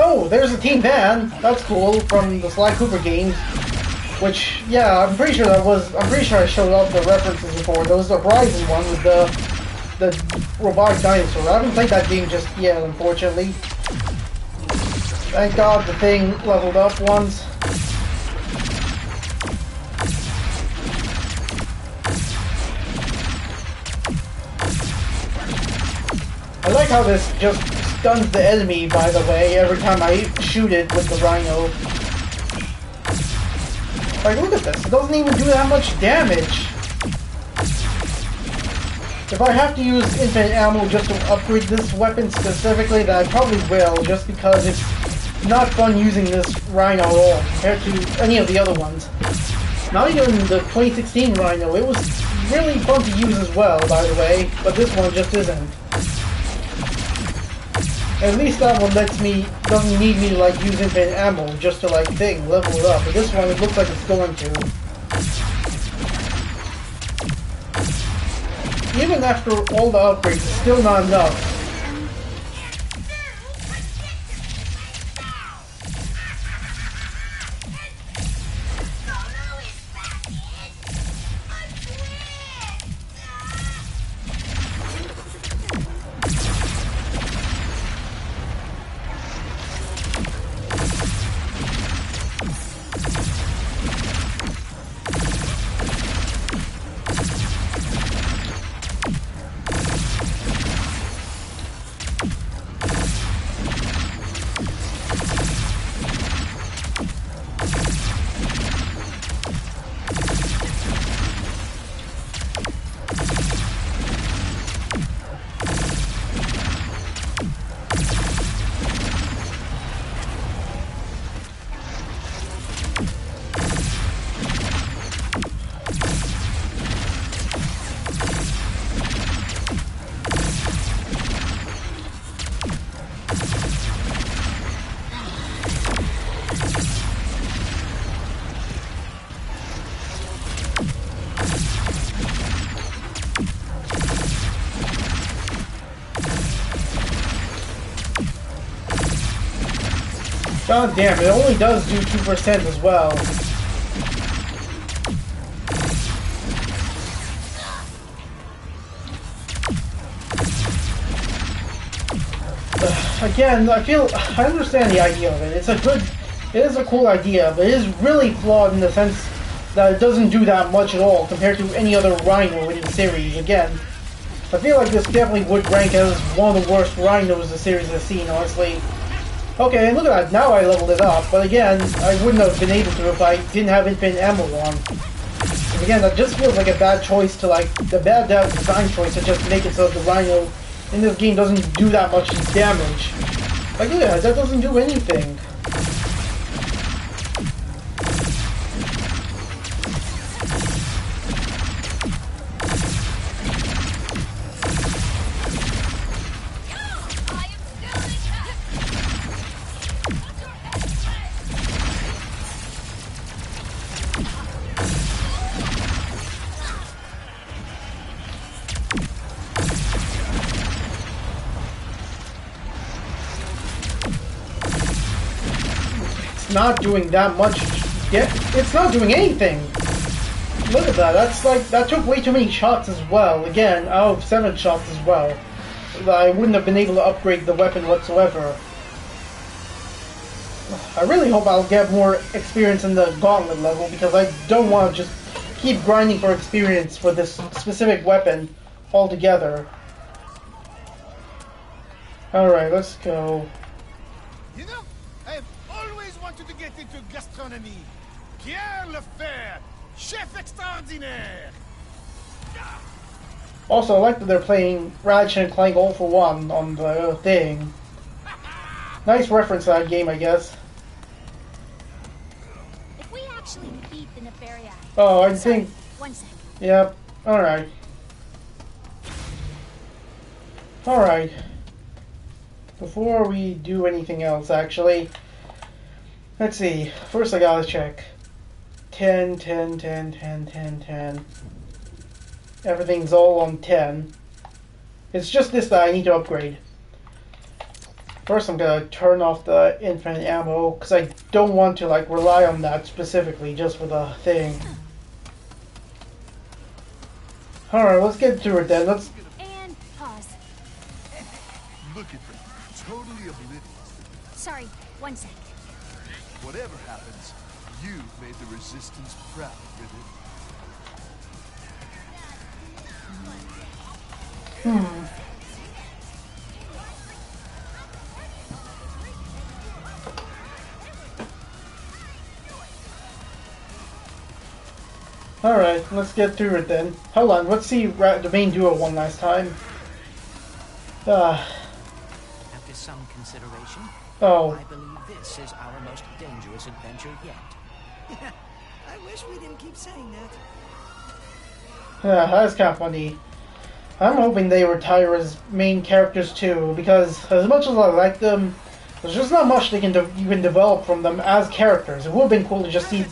Oh, there's a Team Van. That's cool, from the Sly Cooper games. Which, yeah, I'm pretty sure I showed off the references before. There was the Horizon one with the robotic dinosaur. I haven't played that game just yet, unfortunately. Thank God the thing leveled up once. I like how this just stuns the enemy, by the way, every time I shoot it with the Rhino. Like, look at this. It doesn't even do that much damage. If I have to use infinite ammo just to upgrade this weapon specifically, then I probably will, just because it's not fun using this Rhino at all, compared to any of the other ones. Not even the 2016 Rhino. It was really fun to use as well, by the way, but this one just isn't. At least that one doesn't need me to use infinite ammo just to level it up. But this one, it looks like it's going to. Even after all the upgrades, it's still not enough. God damn, it only does do 2% as well. Again, I understand the idea of it. It is a cool idea, but it is really flawed in the sense that it doesn't do that much at all compared to any other Rhino in the series. Again, I feel like this definitely would rank as one of the worst Rhinos the series has seen, honestly. Okay, look at that, now I leveled it up, but again, I wouldn't have been able to if I didn't have infinite ammo on. And again, that just feels like a bad choice to the bad design choice to just make it so the Rhino in this game doesn't do that much damage. Like, look at that doesn't do anything. Not doing that much. It's not doing anything. Look at that. That took way too many shots as well. Again, out of 7 shots as well. I wouldn't have been able to upgrade the weapon whatsoever. I really hope I'll get more experience in the gauntlet level because I don't want to just keep grinding for experience for this specific weapon altogether. Alright, let's go. You know, I've always wanted to get into gastronomy. Pierre Lefer, chef extraordinaire. Also, I like that they're playing Ratchet Clank All for One on the thing. Nice reference to that game, I guess. If we actually beat the Nefaria... Oh, I think... 1 second. Yep. Alright. Alright. Before we do anything else, actually... Let's see. First I gotta check. 10, 10, 10, 10, 10, 10. Everything's all on 10. It's just this that I need to upgrade. First I'm gonna turn off the infinite ammo, because I don't want to rely on that specifically just for the thing. Alright, let's get through it then. Let's... And pause. Look at them, totally oblivious. Sorry, 1 sec. Whatever happens, you've made the Resistance proud, Rivet. Alright, let's get through it then. Hold on, let's see the main duo one last time. After some consideration, Oh. I believe this is our most dangerous adventure yet. I wish we didn't keep saying that. Yeah, that's kind of funny. I'm hoping they retire as main characters too, because as much as I like them, there's just not much they can even develop from them as characters. It would have been cool to just see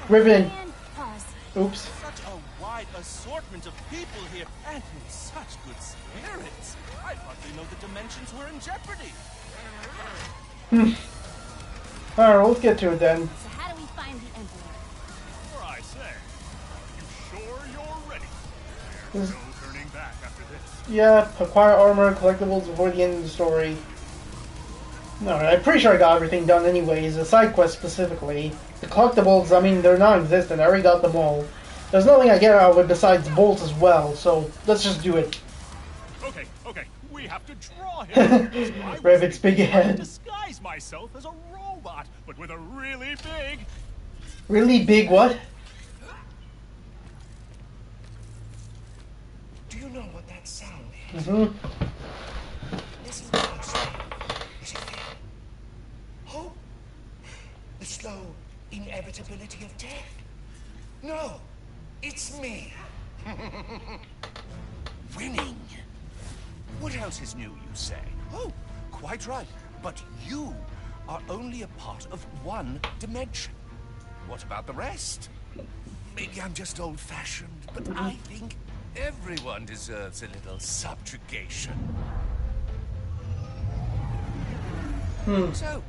Rivet and... And pause. Oops. Such a wide assortment of people here, and in such good spirits. I hardly know the dimensions were in jeopardy. Alright, let's get to it then. So how do we find the Emperor? For I say, are you sure you're ready? This- No turning back after this. Yeah, acquire armor, collectibles before the end of the story. Alright, I'm pretty sure I got everything done anyways, the side quest specifically. The collectibles, I mean, they're non-existent, I already got them all. There's nothing I get out of it besides bolts as well, so let's just do it. Okay, we have to draw him. I was Rivet's big thinking I'd head. disguise myself as a robot, but with a really big... Really big what? Do you know what that sound is? Mm-hmm. This is not sound. Is it fear? Hope? The slow inevitability of death? No, it's me. Winning. What else is new, you say? Oh, quite right. But you are only a part of one dimension. What about the rest? Maybe I'm just old-fashioned, but I think everyone deserves a little subjugation. So,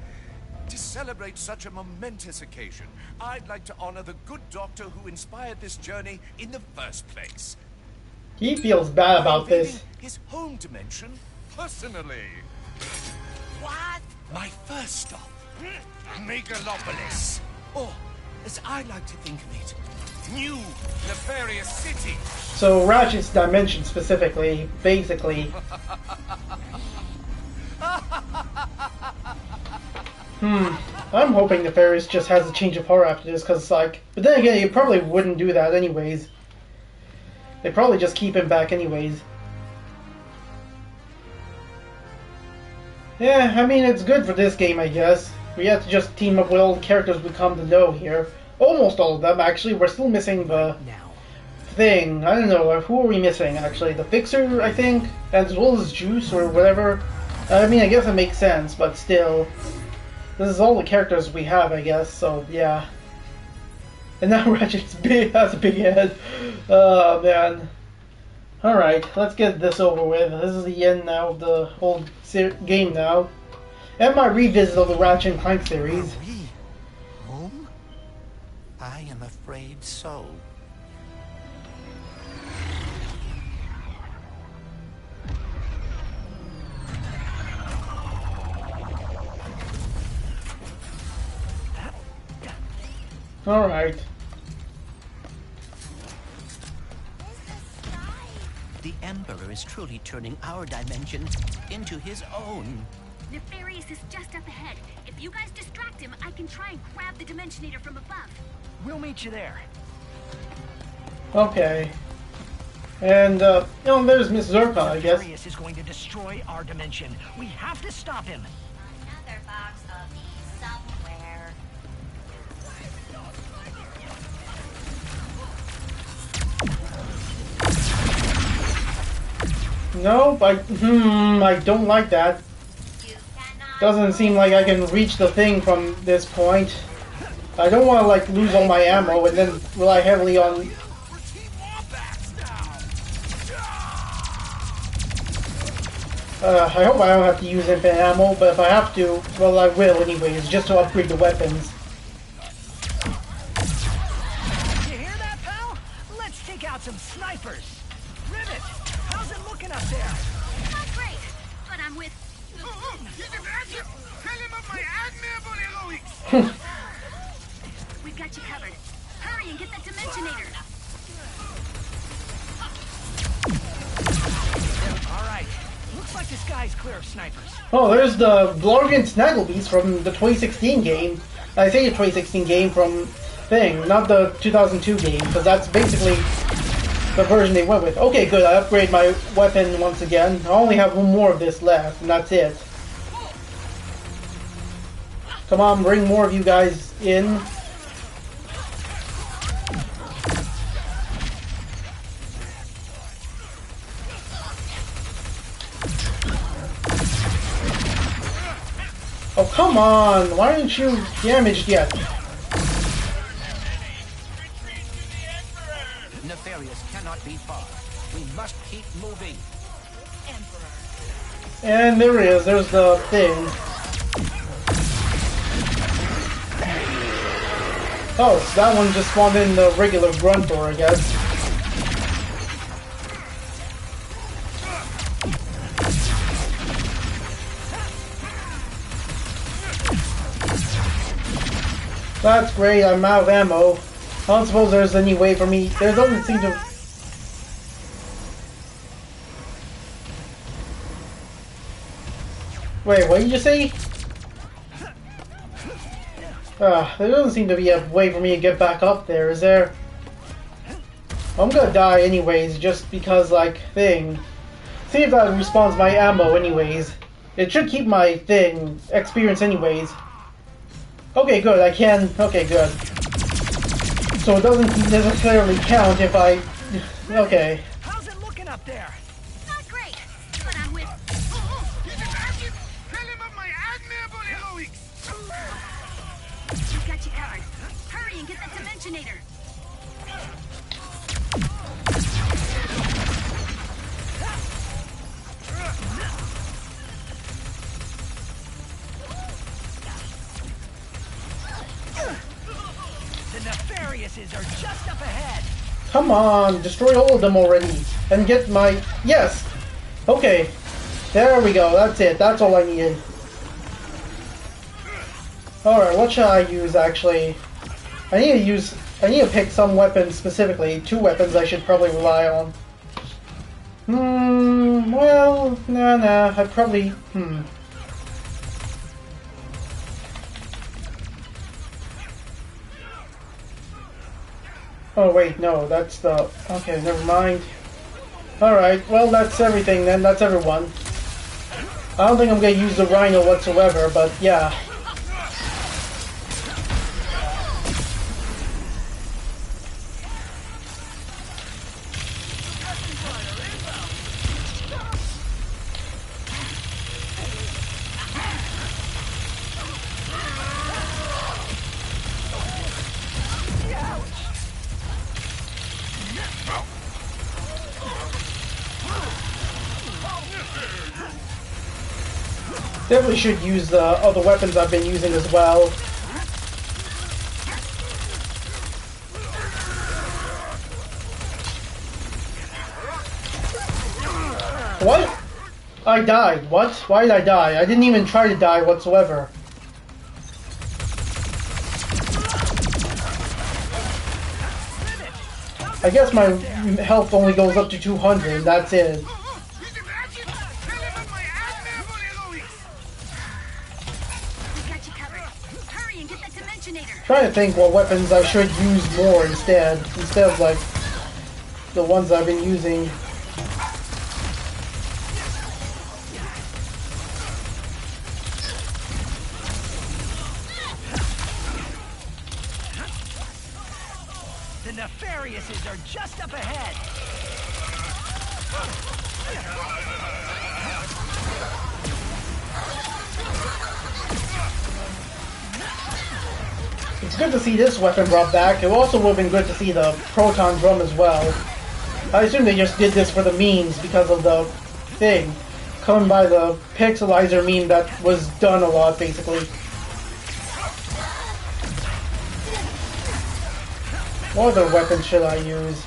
To celebrate such a momentous occasion, I'd like to honor the good doctor who inspired this journey in the first place. He feels bad about By this. invading his home dimension personally. What? My first stop, Megalopolis. Or, as I like to think of it, New Nefarious City. So Ratchet's dimension specifically, basically. I'm hoping Nefarious just has a change of heart after this, because like, but then again, he probably wouldn't do that anyways. They probably just keep him back anyways. Yeah, I mean, it's good for this game, I guess. We have to just team up with all the characters we come to know here. Almost all of them, actually. We're still missing the thing. I don't know, who are we missing, actually? The Fixer, I think? As well as Juice, or whatever. I mean, I guess it makes sense, but still. This is all the characters we have, I guess, so yeah. And now Ratchet's has a big head. Oh, man. Alright, let's get this over with. This is the end now of the whole game now. And my revisit of the Ratchet and Clank series. Are we home? I am afraid so. Alright. The Emperor is truly turning our dimension into his own. Nefarious is just up ahead. If you guys distract him, I can try and grab the Dimensionator from above. We'll meet you there. Okay. And, you know, there's Miss Zerpa, I guess. Nefarious is going to destroy our dimension. We have to stop him. Another box of these somewhere. Nope, I don't like that. Doesn't seem like I can reach the thing from this point. I don't want to, like, lose all my ammo and then rely heavily on... I hope I don't have to use infinite ammo, but if I have to, well, I will anyways, just to upgrade the weapons. You hear that, pal? Let's take out some snipers. Rivet, how's it looking up there? Not great, but I'm with... We've got you covered. Hurry and get that Dimensionator. All right. Looks like the sky's clear of snipers. Oh, there's the Blorgan Snagglebeast from the 2016 game. I say the 2016 game from thing, not the 2002 game, because that's basically the version they went with. Okay, good, I upgrade my weapon once again. I only have one more of this left, and that's it. Come on, bring more of you guys in. Oh, come on! Why aren't you damaged yet? Nefarious cannot be far. We must keep moving. And there he is, there's the thing. Oh, so that one just spawned in the regular Gruntor, I guess. That's great, I'm out of ammo. I don't suppose there's any way for me. There doesn't seem to... Wait, what did you say? There doesn't seem to be a way for me to get back up there, is there? I'm gonna die anyways, just because, like, thing. See if that respawns my ammo anyways. It should keep my thing experience anyways. Okay, good, I can... Okay, good. So it doesn't necessarily count if I... Okay. How's it looking up there? Not great, but I'm with... We've got you covered. Hurry and get that Dimensionator. The Nefariouses are just up ahead. Come on, destroy all of them already. And get my... Yes! Okay. There we go, that's it. That's all I needed. Alright, what should I use, actually? I need to pick some weapons specifically. 2 weapons I should probably rely on. Well, nah, I'd probably... Oh wait, no, that's the... Okay, never mind. Alright, well that's everything then, that's everyone. I don't think I'm gonna use the Rhino whatsoever, but yeah. Definitely should use the other weapons I've been using as well. What? I died. What? Why did I die? I didn't even try to die whatsoever. I guess my health only goes up to 200, that's it. Trying to think what weapons I should use more instead of like the ones I've been using. The Nefariouses are just up ahead. It's good to see this weapon brought back. It also would have been good to see the proton drum as well. I assume they just did this for the memes because of the thing. Coming by the pixelizer meme that was done a lot, basically. What other weapons should I use?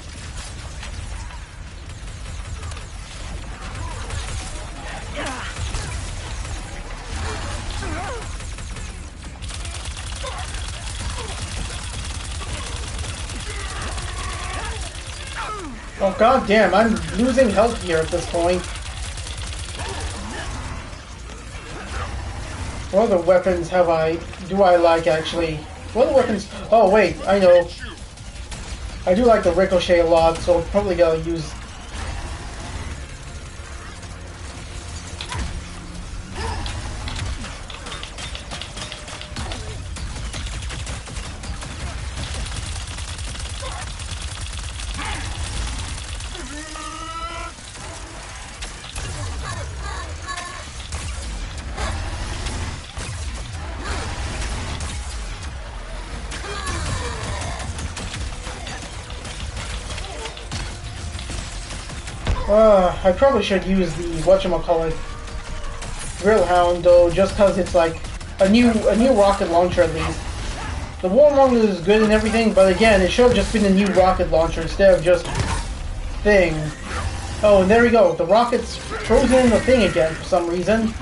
Oh god damn, I'm losing health here at this point. What other weapons do I like actually? What other weapons? Oh wait, I know. I do like the Ricochet a lot, so I'm probably gonna use... I probably should use the whatchamacallit Drill Hound though, just cause it's like a new rocket launcher at least. The Warmonger is good and everything, but again, it should have just been a new rocket launcher instead of just thing. Oh, and there we go. The rocket's frozen in the thing again for some reason.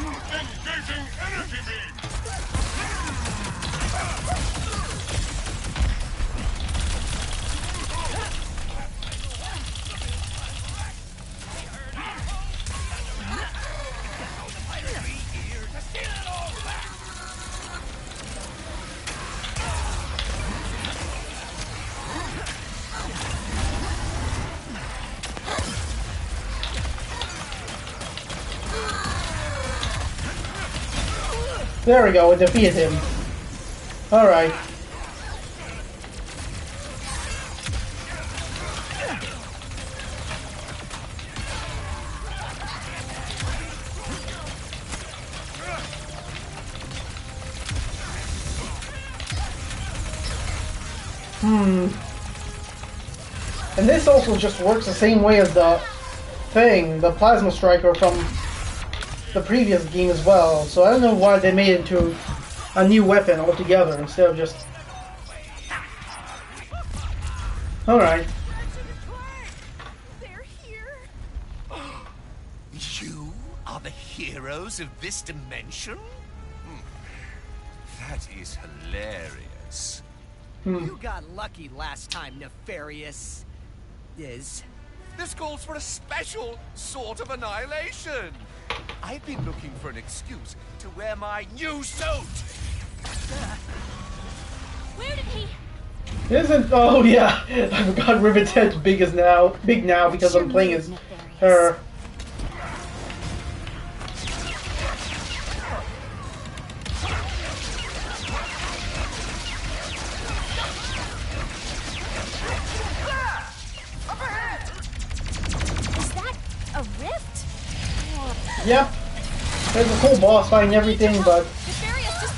There we go, it defeated him. Alright. And this also just works the same way as the thing, the Plasma Striker from the previous game as well, so I don't know why they made it into a new weapon altogether instead of just... Alright. Ratchet and Clank! They're here! You are the heroes of this dimension? That is hilarious. You got lucky last time, Nefarious. Is. This calls for a special sort of annihilation. I've been looking for an excuse to wear my new suit. Where did he? Isn't? Oh yeah, I forgot Rivet's head's big now because I'm playing as her. Is that a rift? Oh, Yep. There's a cool boss fighting everything, but Nefarious just.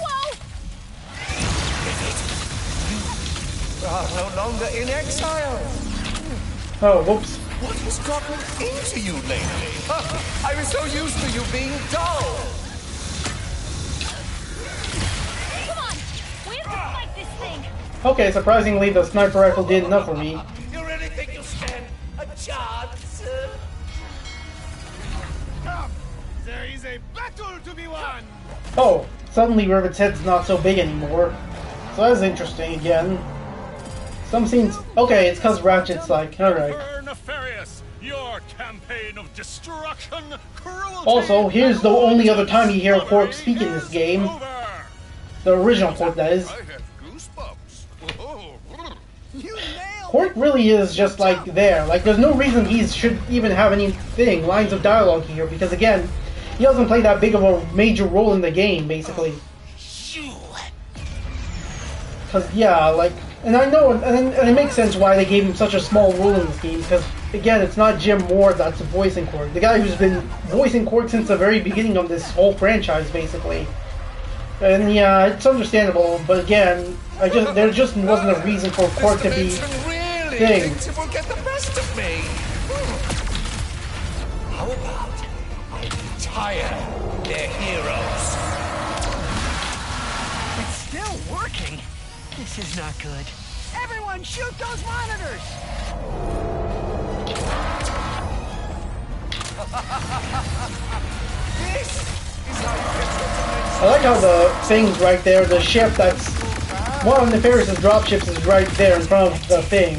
Whoa! Are no longer in exile. oh whoops. What has gotten into you lately? I was so used to you being dull. Come on! We have to fight this thing! Okay, surprisingly the sniper rifle did enough for me. You really think you'll stand a chance? There is a battle to be won! Oh, suddenly Rivet's head's not so big anymore. So that's interesting again. Some scenes. Okay, it's because Ratchet's like, alright. Emperor Nefarious, your campaign of destruction, cruelty, Also, here's the only other time you hear Quark robbery speak in this is game. over. The original Quark, that is. I have goosebumps. Oh. You nailed Quark really is just like there. Like, there's no reason he should even have anything, lines of dialogue here, because again, he doesn't play that big of a major role in the game, basically. Because, yeah, like, and I know, and it makes sense why they gave him such a small role in this game, because, again, it's not Jim Ward that's voicing Quark. The guy who's been voicing Quark since the very beginning of this whole franchise, basically. And, yeah, it's understandable, but again, there just wasn't a reason for Quark to be Really thing. thinks it will get the best of me. How about I retire their heroes? It's still working. This is not good. Everyone shoot those monitors! This is how you get your dimension. I like how the thing's right there, the ship that's... one of Nefarious's dropships is right there in front of the thing.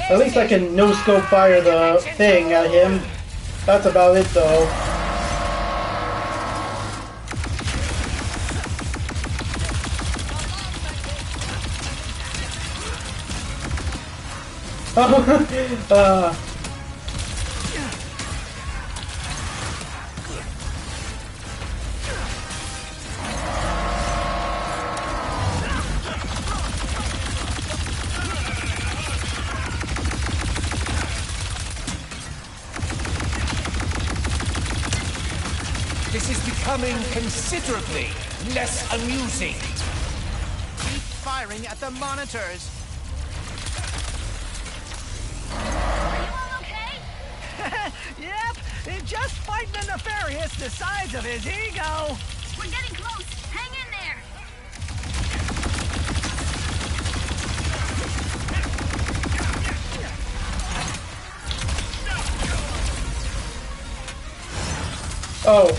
At least I can no-scope fire the thing at him. That's about it, though. This is becoming considerably less amusing. Keep firing at the monitors. Are you all okay? Yep, it just fighting the Nefarious the size of his ego. We're getting close. Hang in there. Oh.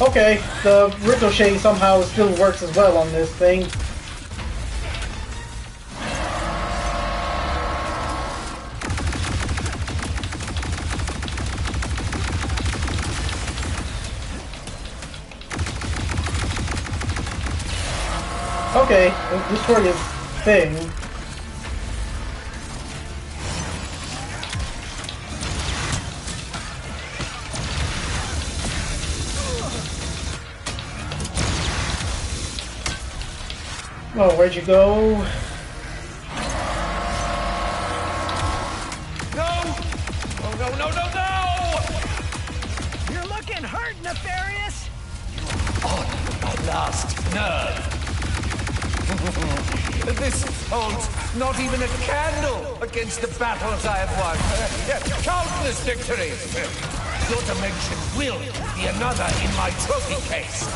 Okay, the ricochet somehow still works as well on this thing. Okay, destroy his thing. Oh, where'd you go? No! Oh, no, no, no, no! You're looking hurt, Nefarious. On my last nerve. This holds not even a candle against the battles I have won. Countless victories. Your dimension will be another in my trophy case.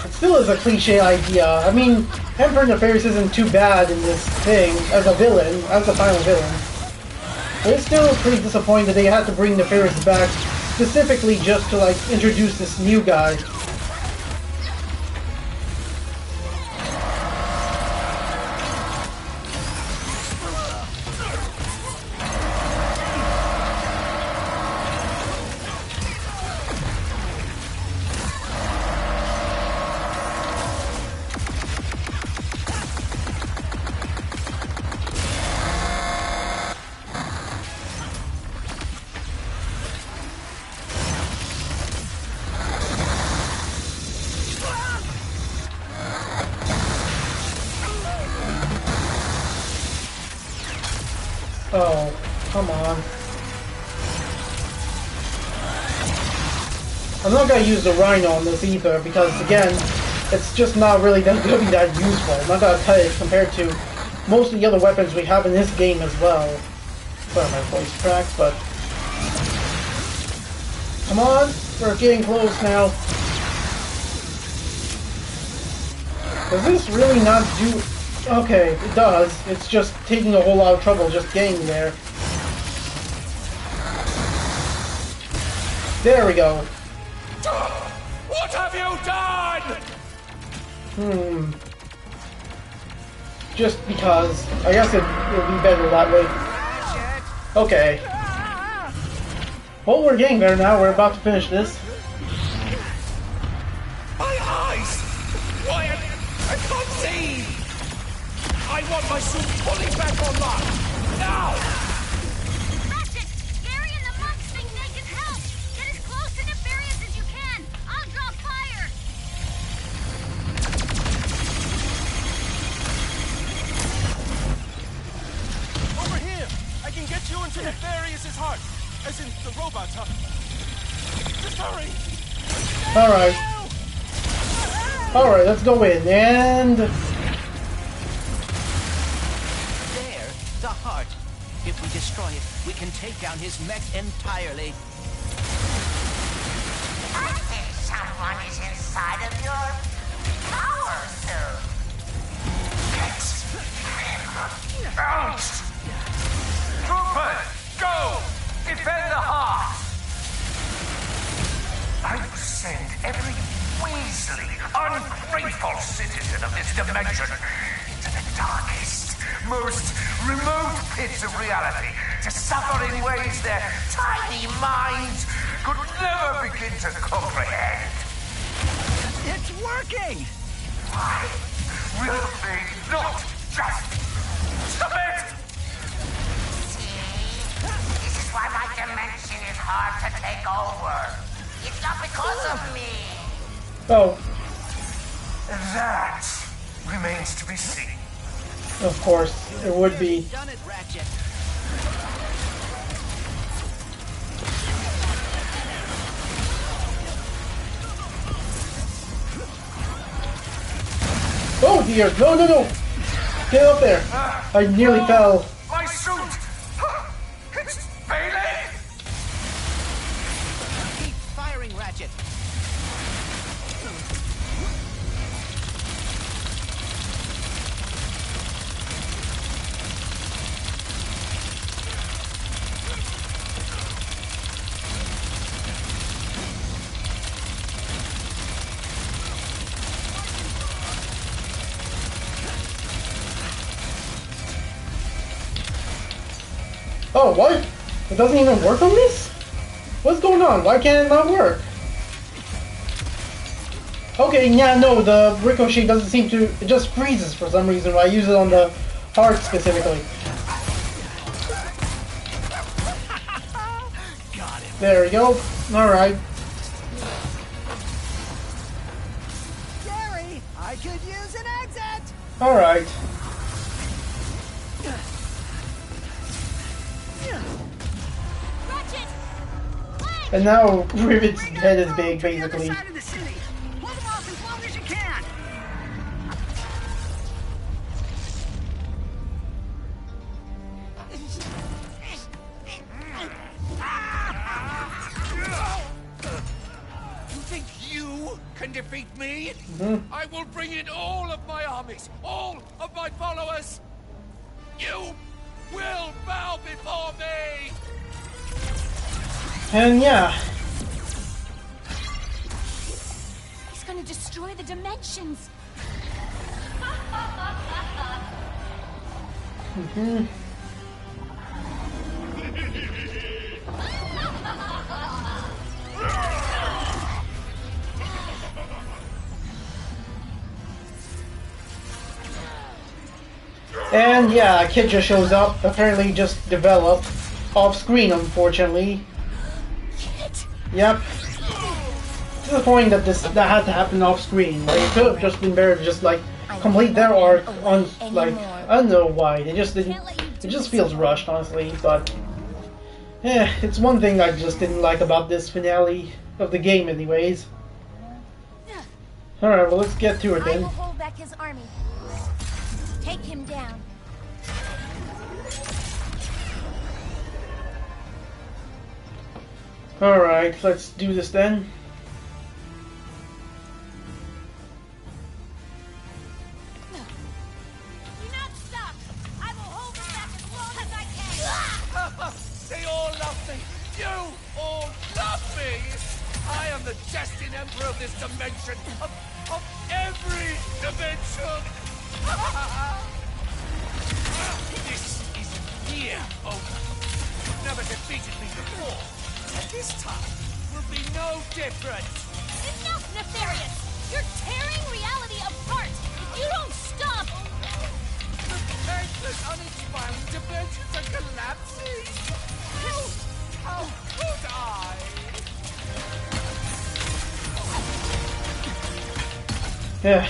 It still is a cliche idea. I mean, Emperor Nefarious isn't too bad in this thing as a villain, as the final villain. But it's still pretty disappointing that they had to bring Nefarious back specifically just to like introduce this new guy. Oh, come on. I'm not gonna use the Rhino on this either because, again, it's just not really gonna be that useful. I'm not gonna cut it compared to most of the other weapons we have in this game as well. Sorry, my voice cracked, but... Come on! We're getting close now. Does this really not do... Okay, it does. It's just taking a whole lot of trouble just getting there. There we go. What have you done? Just because. I guess it'll be better that way. Okay. Well, we're getting there now. We're about to finish this. My eyes! Why, I can't see! I want my suit fully back online! Now! Ratchet! Gary and the monks think they can help! Get as close to Nefarious as you can! I'll draw fire! Over here! I can get you into Nefarious's heart! As in the robot's heart. Just hurry! Alright. Alright, let's go in. And... There, the heart. If we destroy it, we can take down his mech entirely. I think someone is inside of your power suit. Bounced! Troopers, go! Defend the heart! I will send every weaselly, ungrateful citizen of this dimension into the darkest, most remote pits of reality to suffer in ways their tiny minds could never begin to comprehend. It's working! Why will they not just stop it? This is why my dimension is hard to take over. It's not because of me. Oh, That remains to be seen. of course, it would be. Done it, Ratchet. Oh dear, no, no, no! Get up there! I nearly fell. My suit! It's failing! Keep firing, Ratchet. Oh, what? It doesn't even work on this? What's going on? Why can't it not work? Okay, yeah, no, the ricochet doesn't seem to... It just freezes for some reason when I use it on the heart specifically. Got it. There we go. Alright. Gary, I could use an exit! Alright. Ratchet! Clank! And now Rivet's head is big, basically. Side of the city. Hold them off as long as you can. me? I will bring in all of my armies, all of my followers. You will bow before me. And yeah. He's gonna destroy the dimensions. And yeah, a kid just shows up, apparently just developed off screen, unfortunately. Yep. To the point that that had to happen off screen. Like, it could have just been better to just like complete their arc on like, I don't know why. It just feels rushed, honestly, but it's one thing I just didn't like about this finale of the game anyways. Alright, well let's get to it I then. will hold back his army. Take him down. Alright, let's do this then. Do not stop. I will hold him back as long as I can. They all love me. You all love me. I am the destined emperor of this dimension, of every dimension. This is year over. You've never defeated me before, and this time will be no different. Enough, Nefarious! You're tearing reality apart! If you don't stop... The endless, unexpiring dimensions are collapsing. How could I? Yeah.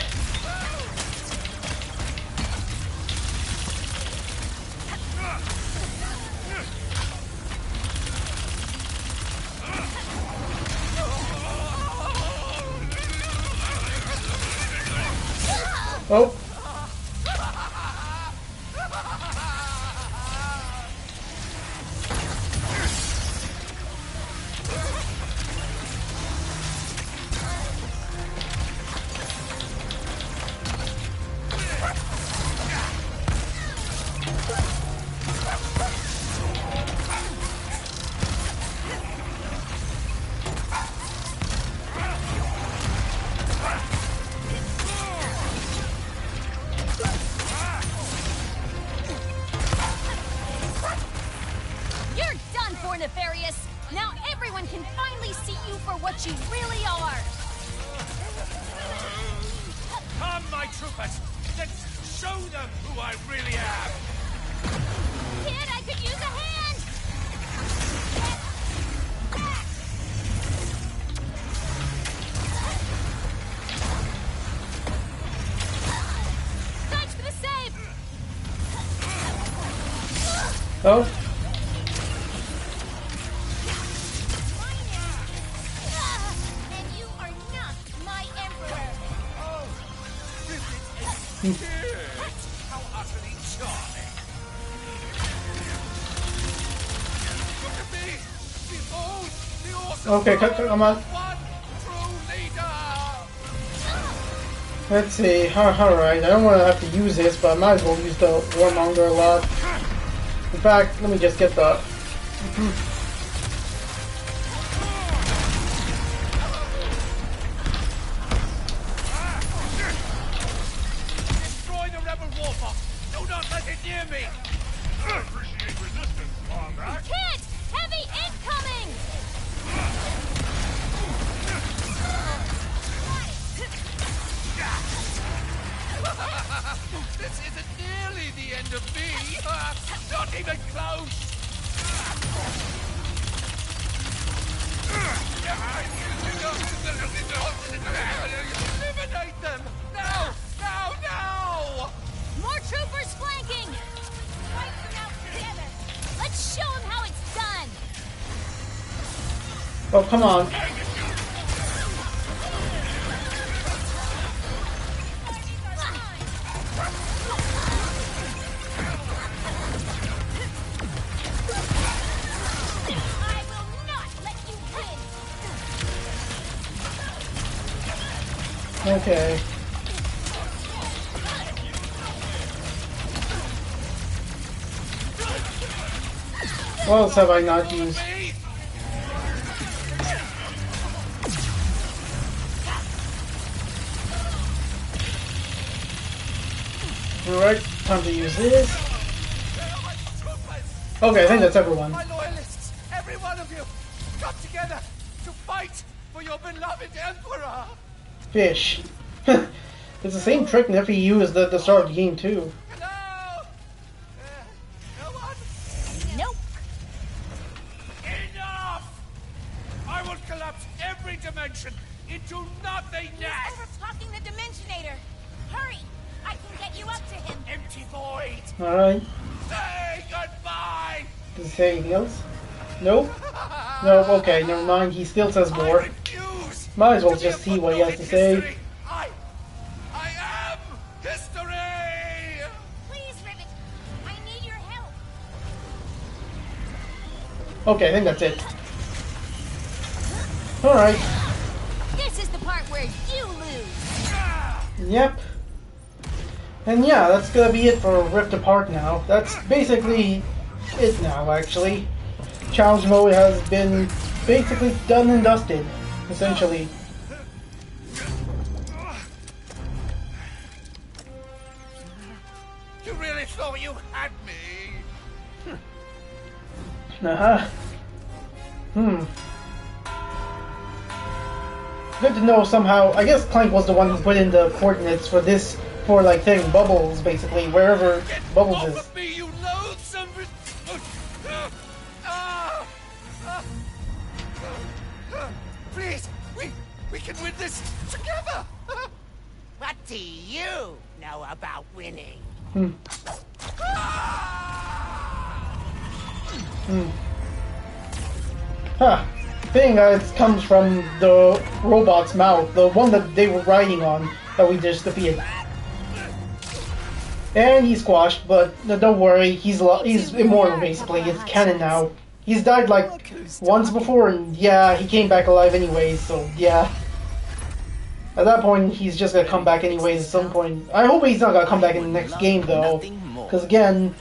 Oh. You're done for, Nefarious! Now everyone can finally see you for what you really are! Come, my troopers! Let's show them who I really am! Kid, I could use a hand! Thanks for the save! Oh. And you are not my emperor! How utterly charming! Look at me! Behold the awesome Okay, come on. one true leader! Let's see. Alright, I don't want to have to use this, but I might as well use the Warmonger a lot. In fact, let me just get the... Destroy the rebel warbox! Do not let it near me! I appreciate resistance, Combat. Kid! Heavy incoming! This isn't nearly the end of me! Not even close! Eliminate them! Now! Now! Now! More troopers flanking! Fight them out together! Let's show them how it's done! Oh, come on. I will not let you win! Okay. What else have I not used? Alright, time to use this. Okay, I think that's everyone. My loyalists, every one of you, come together to fight for your beloved Emperor! Fish. It's the same trick Neffy used at the start of the game, too. Hello? No one? Nope. Enough! I will collapse every dimension into nothingness! He's overclocking the Dimensionator. Hurry! I can get you up to him. Empty void! Alright. Say goodbye! Does he say anything else? Nope. No, okay, never mind. He still says more. Refuse Might as well to be a just see what he footnote has to in say. history. I am history! Please, Rivet. I need your help. Okay, I think that's it. Alright. This is the part where you lose. Yep. And yeah, that's gonna be it for Rift Apart now. That's basically it now, actually. Challenge mode has been basically done and dusted, essentially. You really thought you had me? Uh-huh. Good to know somehow. I guess Clank was the one who put in the coordinates for this, for like thing, Bubbles, basically, wherever Bubbles Off is. of me, you loathsome... Please, we can win this together! What do you know about winning? Huh. Thing comes from the robot's mouth, the one that they were riding on, that we just defeated. And he's squashed, but don't worry, he's immortal basically. It's canon now. He's died like once before, and yeah, he came back alive anyways. So yeah. At that point, he's just gonna come back anyways. At some point, I hope he's not gonna come back in the next game though, because again,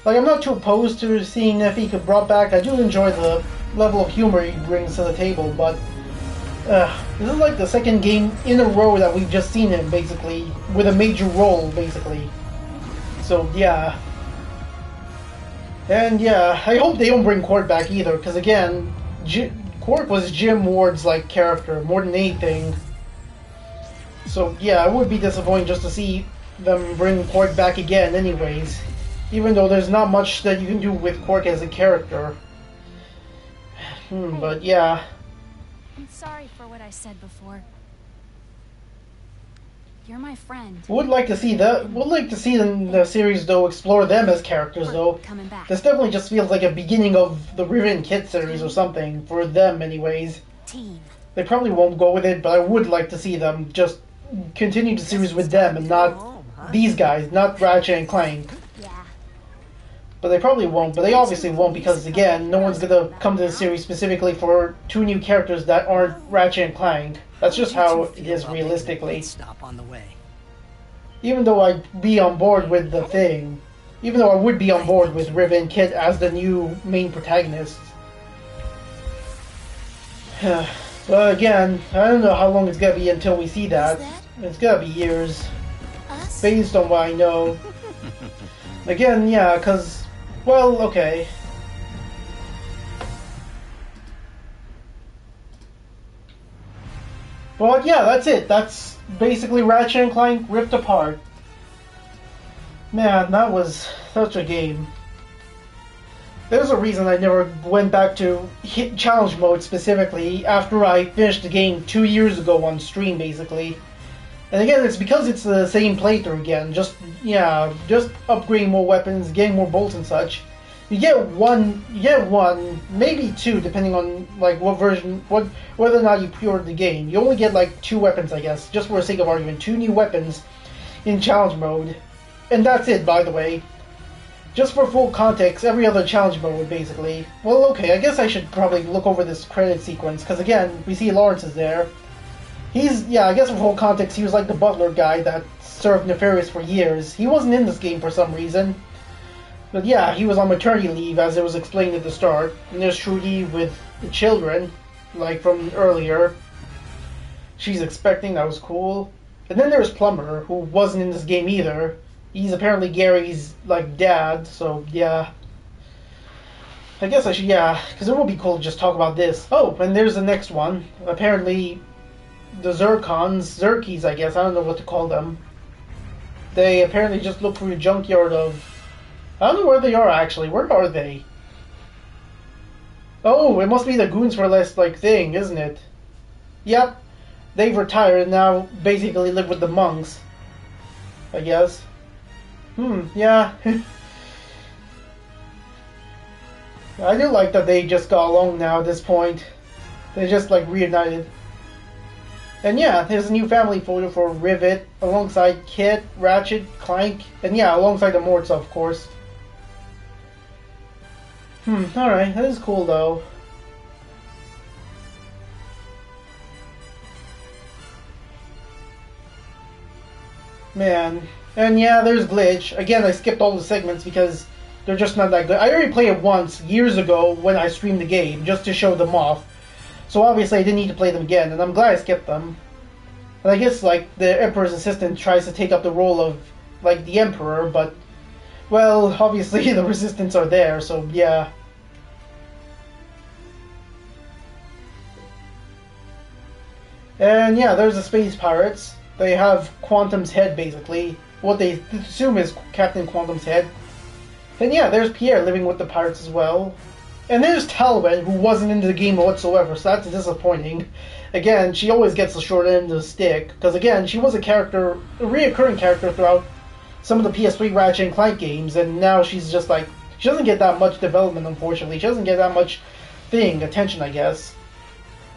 like I'm not too opposed to seeing if he could brought back. I do enjoy the level of humor he brings to the table, but this is like the second game in a row that we've just seen him basically with a major role basically. So yeah, and yeah, I hope they don't bring Quark back either, because again, Quark was Jim Ward's like character more than anything. So yeah, it would be disappointing just to see them bring Quark back again anyways, even though there's not much that you can do with Quark as a character. But yeah. I'm sorry for what I said before. You're my friend. Would like to see that. Would like to see the series though explore them as characters though. Coming back. This definitely just feels like a beginning of the Riven and Kit series or something for them, anyways. Team. They probably won't go with it, but I would like to see them just continue the series with them and not these guys, not Ratchet and Clank. But they probably won't, but they obviously won't because, again, no one's gonna come to the series specifically for two new characters that aren't Ratchet and Clank. That's just how it is realistically. Stop on the way. Even though I'd be on board with the thing, even though I would be on board with Riven and Kit as the new main protagonists. But again, I don't know how long it's gonna be until we see that. It's gonna be years, based on what I know. Again, yeah, because... Well, okay. But yeah, that's it. That's basically Ratchet and Clank Rift Apart. Man, that was such a game. There's a reason I never went back to hit challenge mode specifically after I finished the game 2 years ago on stream, basically. And again, it's because it's the same playthrough again. Just upgrading more weapons, getting more bolts and such. You get one, maybe two, depending on like what version, whether or not you pre-ordered the game. You only get like 2 weapons, I guess, just for the sake of argument. 2 new weapons in challenge mode, and that's it. By the way, just for full context, every other challenge mode basically. Well, okay, I guess I should probably look over this credit sequence because again, we see Lawrence is there. He's, yeah, I guess for whole context, he was like the butler guy that served Nefarious for years. He wasn't in this game for some reason. But yeah, he was on maternity leave, as it was explained at the start. And there's Trudy with the children, like from earlier. She's expecting, that was cool. And then there's Plumber, who wasn't in this game either. He's apparently Gary's, like, dad, so yeah. I guess I should, yeah, because it would be cool to just talk about this. Oh, and there's the next one. Apparently, the Zerkies, I guess, I don't know what to call them. They apparently just look through the junkyard of... I don't know where they are, actually. Where are they? Oh, it must be the Goons for Less, like, thing, isn't it? Yep. They've retired and now basically live with the monks. I guess. Yeah. I do like that they just got along now at this point. They just, like, reunited. And yeah, there's a new family photo for Rivet, alongside Kit, Ratchet, Clank, and yeah, alongside the Morts, of course. Alright, that is cool though. Man. And yeah, there's Glitch. Again, I skipped all the segments because they're just not that good. I already played it once, years ago, when I streamed the game, just to show them off. So obviously I didn't need to play them again, and I'm glad I skipped them. And I guess, like, the Emperor's assistant tries to take up the role of, like, the Emperor, but... Well, obviously the Resistance are there, so yeah. And yeah, there's the Space Pirates. They have Quantum's head, basically. What they assume is Captain Quantum's head. And yeah, there's Pierre living with the pirates as well. And there's Talbot, who wasn't into the game whatsoever, so that's disappointing. Again, she always gets the short end of the stick, because again, she was a reoccurring character throughout some of the PS3 Ratchet and Clank games, and now she's just like, she doesn't get that much development, unfortunately. She doesn't get that much attention, I guess,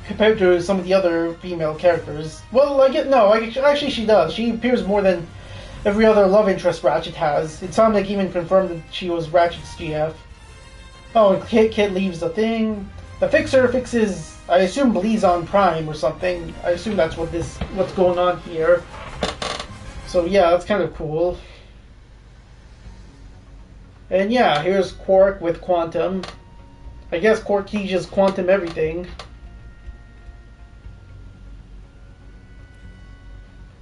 compared to some of the other female characters. Well, actually she does. She appears more than every other love interest Ratchet has. Insomniac even confirmed that she was Ratchet's GF. Oh, and Kit leaves the thing. The Fixer fixes, I assume, Blizon Prime or something. I assume that's what's going on here. So yeah, that's kind of cool. And yeah, here's Quark with Quantum. I guess Quark teaches Quantum everything.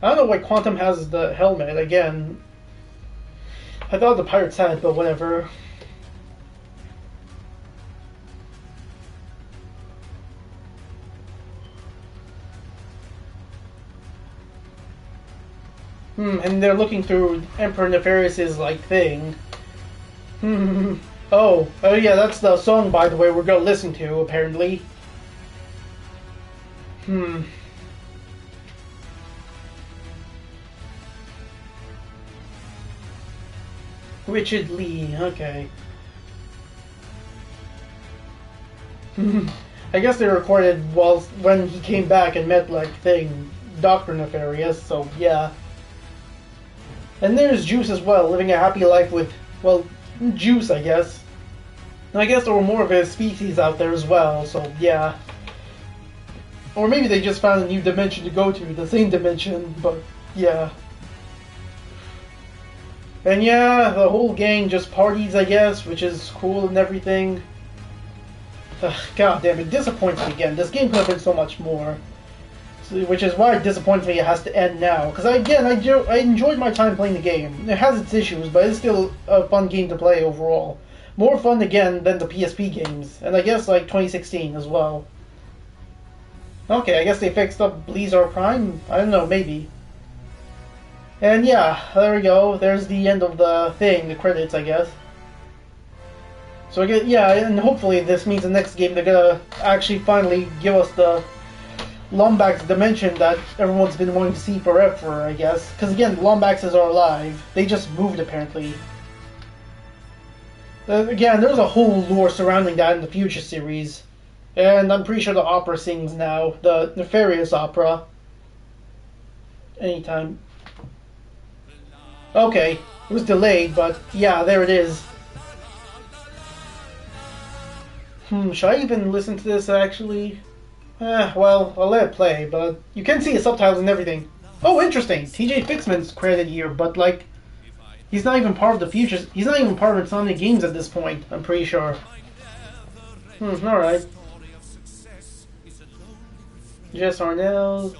I don't know why Quantum has the helmet, again. I thought the pirates had it, but whatever. And they're looking through Emperor Nefarious's, like, thing. Oh yeah, that's the song, by the way, we're gonna listen to, apparently. Richard Lee, okay. I guess they recorded when he came back and met, like, Dr. Nefarious, so yeah. And there's Juice as well, living a happy life with, well, Juice, I guess. And I guess there were more of his species out there as well, so yeah. Or maybe they just found a new dimension to go to, the same dimension, but yeah. And yeah, the whole gang just parties, I guess, which is cool and everything. God damn, it disappoints me again. This game could have been so much more. Which is why it disappoints me it has to end now. Because I enjoyed my time playing the game. It has its issues, but it's still a fun game to play overall. More fun again than the PSP games. And I guess like 2016 as well. Okay, I guess they fixed up Blizar Prime? I don't know, maybe. And yeah, there we go. There's the end of the thing, the credits, I guess. So yeah, and hopefully this means the next game they're gonna actually finally give us the Lombax dimension that everyone's been wanting to see forever, I guess. Because again, Lombaxes are alive. They just moved, apparently. Again, there's a whole lore surrounding that in the future series. And I'm pretty sure the opera sings now. The Nefarious opera. Anytime. Okay, it was delayed, but yeah, there it is. Should I even listen to this, actually? Well, I'll let it play, but you can see the subtitles and everything. Oh, interesting. TJ Fixman's credited here, but like, he's not even part of the future. He's not even part of Insomniac Games at this point, I'm pretty sure. Alright. Jess Arnell.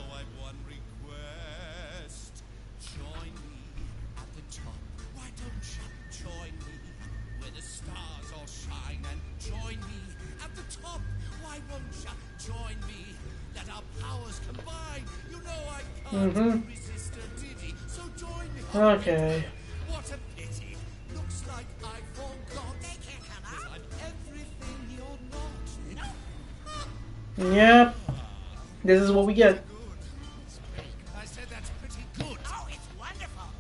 Okay. What a pity. Looks like I forgot. They can't come out. I'm everything you're not. Yep. This is what we get. I said that's pretty good. Oh, it's wonderful.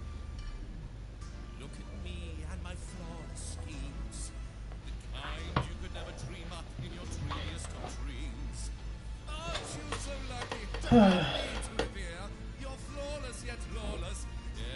Look at me and my flawless schemes. The kind you could never dream up in your dreamiest of dreams. Aren't you so lucky? You're flawless yet lawless.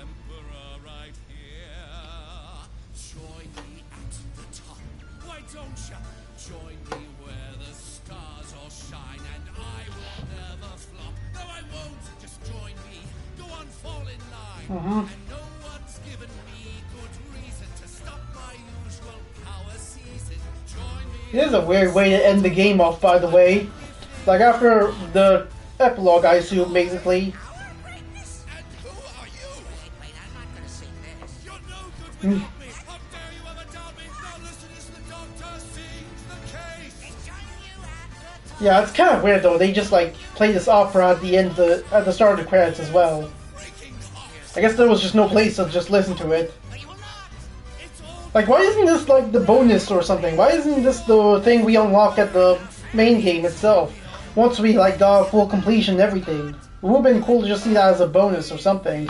Emperor right here. Join me at the top. Why don't you? Join me where the stars all shine and I will never flop. No, I won't. Just join me. Go on, fall in line. And no one's given me good reason to stop my usual power season. Join me. This is a weird way to end the game off, by the way. Like after the epilogue, I assume, basically. And who are you? Wait, I'm not gonna sing this. You're no good without me. How dare you ever doubt me? Now listen as the doctor sings the case. Yeah, it's kind of weird though. They just like play this opera at the end, at the start of the credits as well. I guess there was just no place to just listen to it. Like, why isn't this like the bonus or something? Why isn't this the thing we unlock at the main game itself? Once we like got full completion and everything. It would have been cool to just see that as a bonus or something.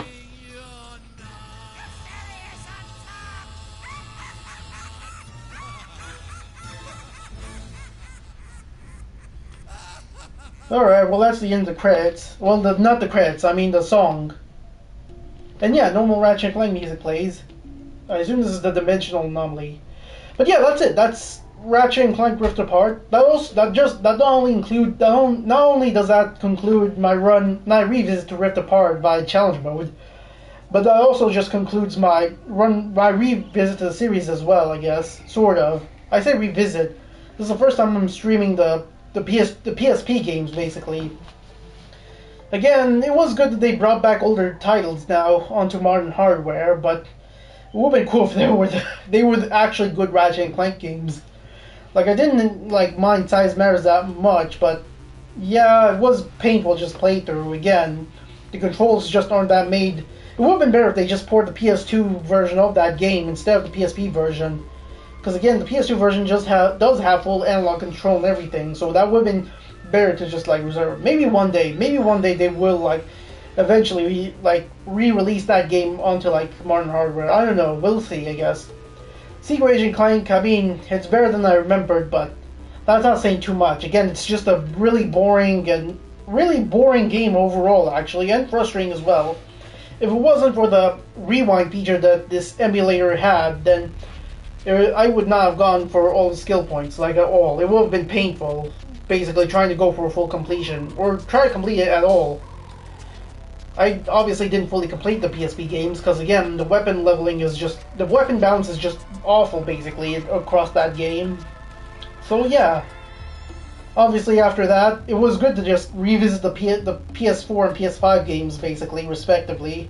Alright, well that's the end of the credits. Well, not the credits, I mean the song. And yeah, normal Ratchet Clank music plays. I assume this is the dimensional anomaly. But yeah, that's it. That's Ratchet and Clank Rift Apart. Not only does that conclude my revisit to Rift Apart by challenge mode, but that also just concludes my revisit to the series as well, I guess. Sort of. I say revisit. This is the first time I'm streaming the PSP games, basically. Again, it was good that they brought back older titles now onto modern hardware, but it would have been cool if they were actually good Ratchet and Clank games. Like, I didn't like mind Size Matters that much, but yeah, it was painful just play through. Again, the controls just aren't that made. It would have been better if they just ported the PS2 version of that game instead of the PSP version. Because again, the PS2 version does have full analog control and everything, so that would have been better to just like reserve. Maybe one day they will like eventually re-release that game onto like modern hardware. I don't know. We'll see, I guess. Secret Agent Clank, I mean, it's better than I remembered, but that's not saying too much. Again, it's just a really boring game overall, actually, and frustrating as well. If it wasn't for the rewind feature that this emulator had, then I would not have gone for all the skill points, like at all. It would have been painful, basically trying to go for a full completion, or try to complete it at all. I obviously didn't fully complete the PSP games, because again, the weapon balance is just awful, basically, across that game. So yeah. Obviously after that, it was good to just revisit the PS4 and PS5 games, basically, respectively.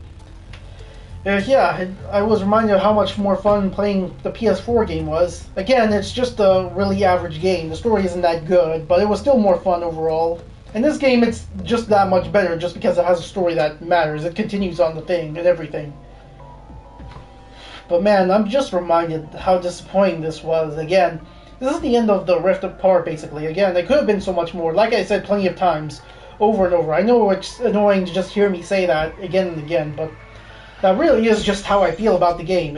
Yeah, I was reminded of how much more fun playing the PS4 game was. Again, it's just a really average game. The story isn't that good, but it was still more fun overall. In this game, it's just that much better just because it has a story that matters. It continues on the thing and everything. But man, I'm just reminded how disappointing this was. Again, this is the end of the Rift Apart, basically. Again, it could have been so much more. Like I said plenty of times, over and over. I know it's annoying to just hear me say that again and again, but that really is just how I feel about the game.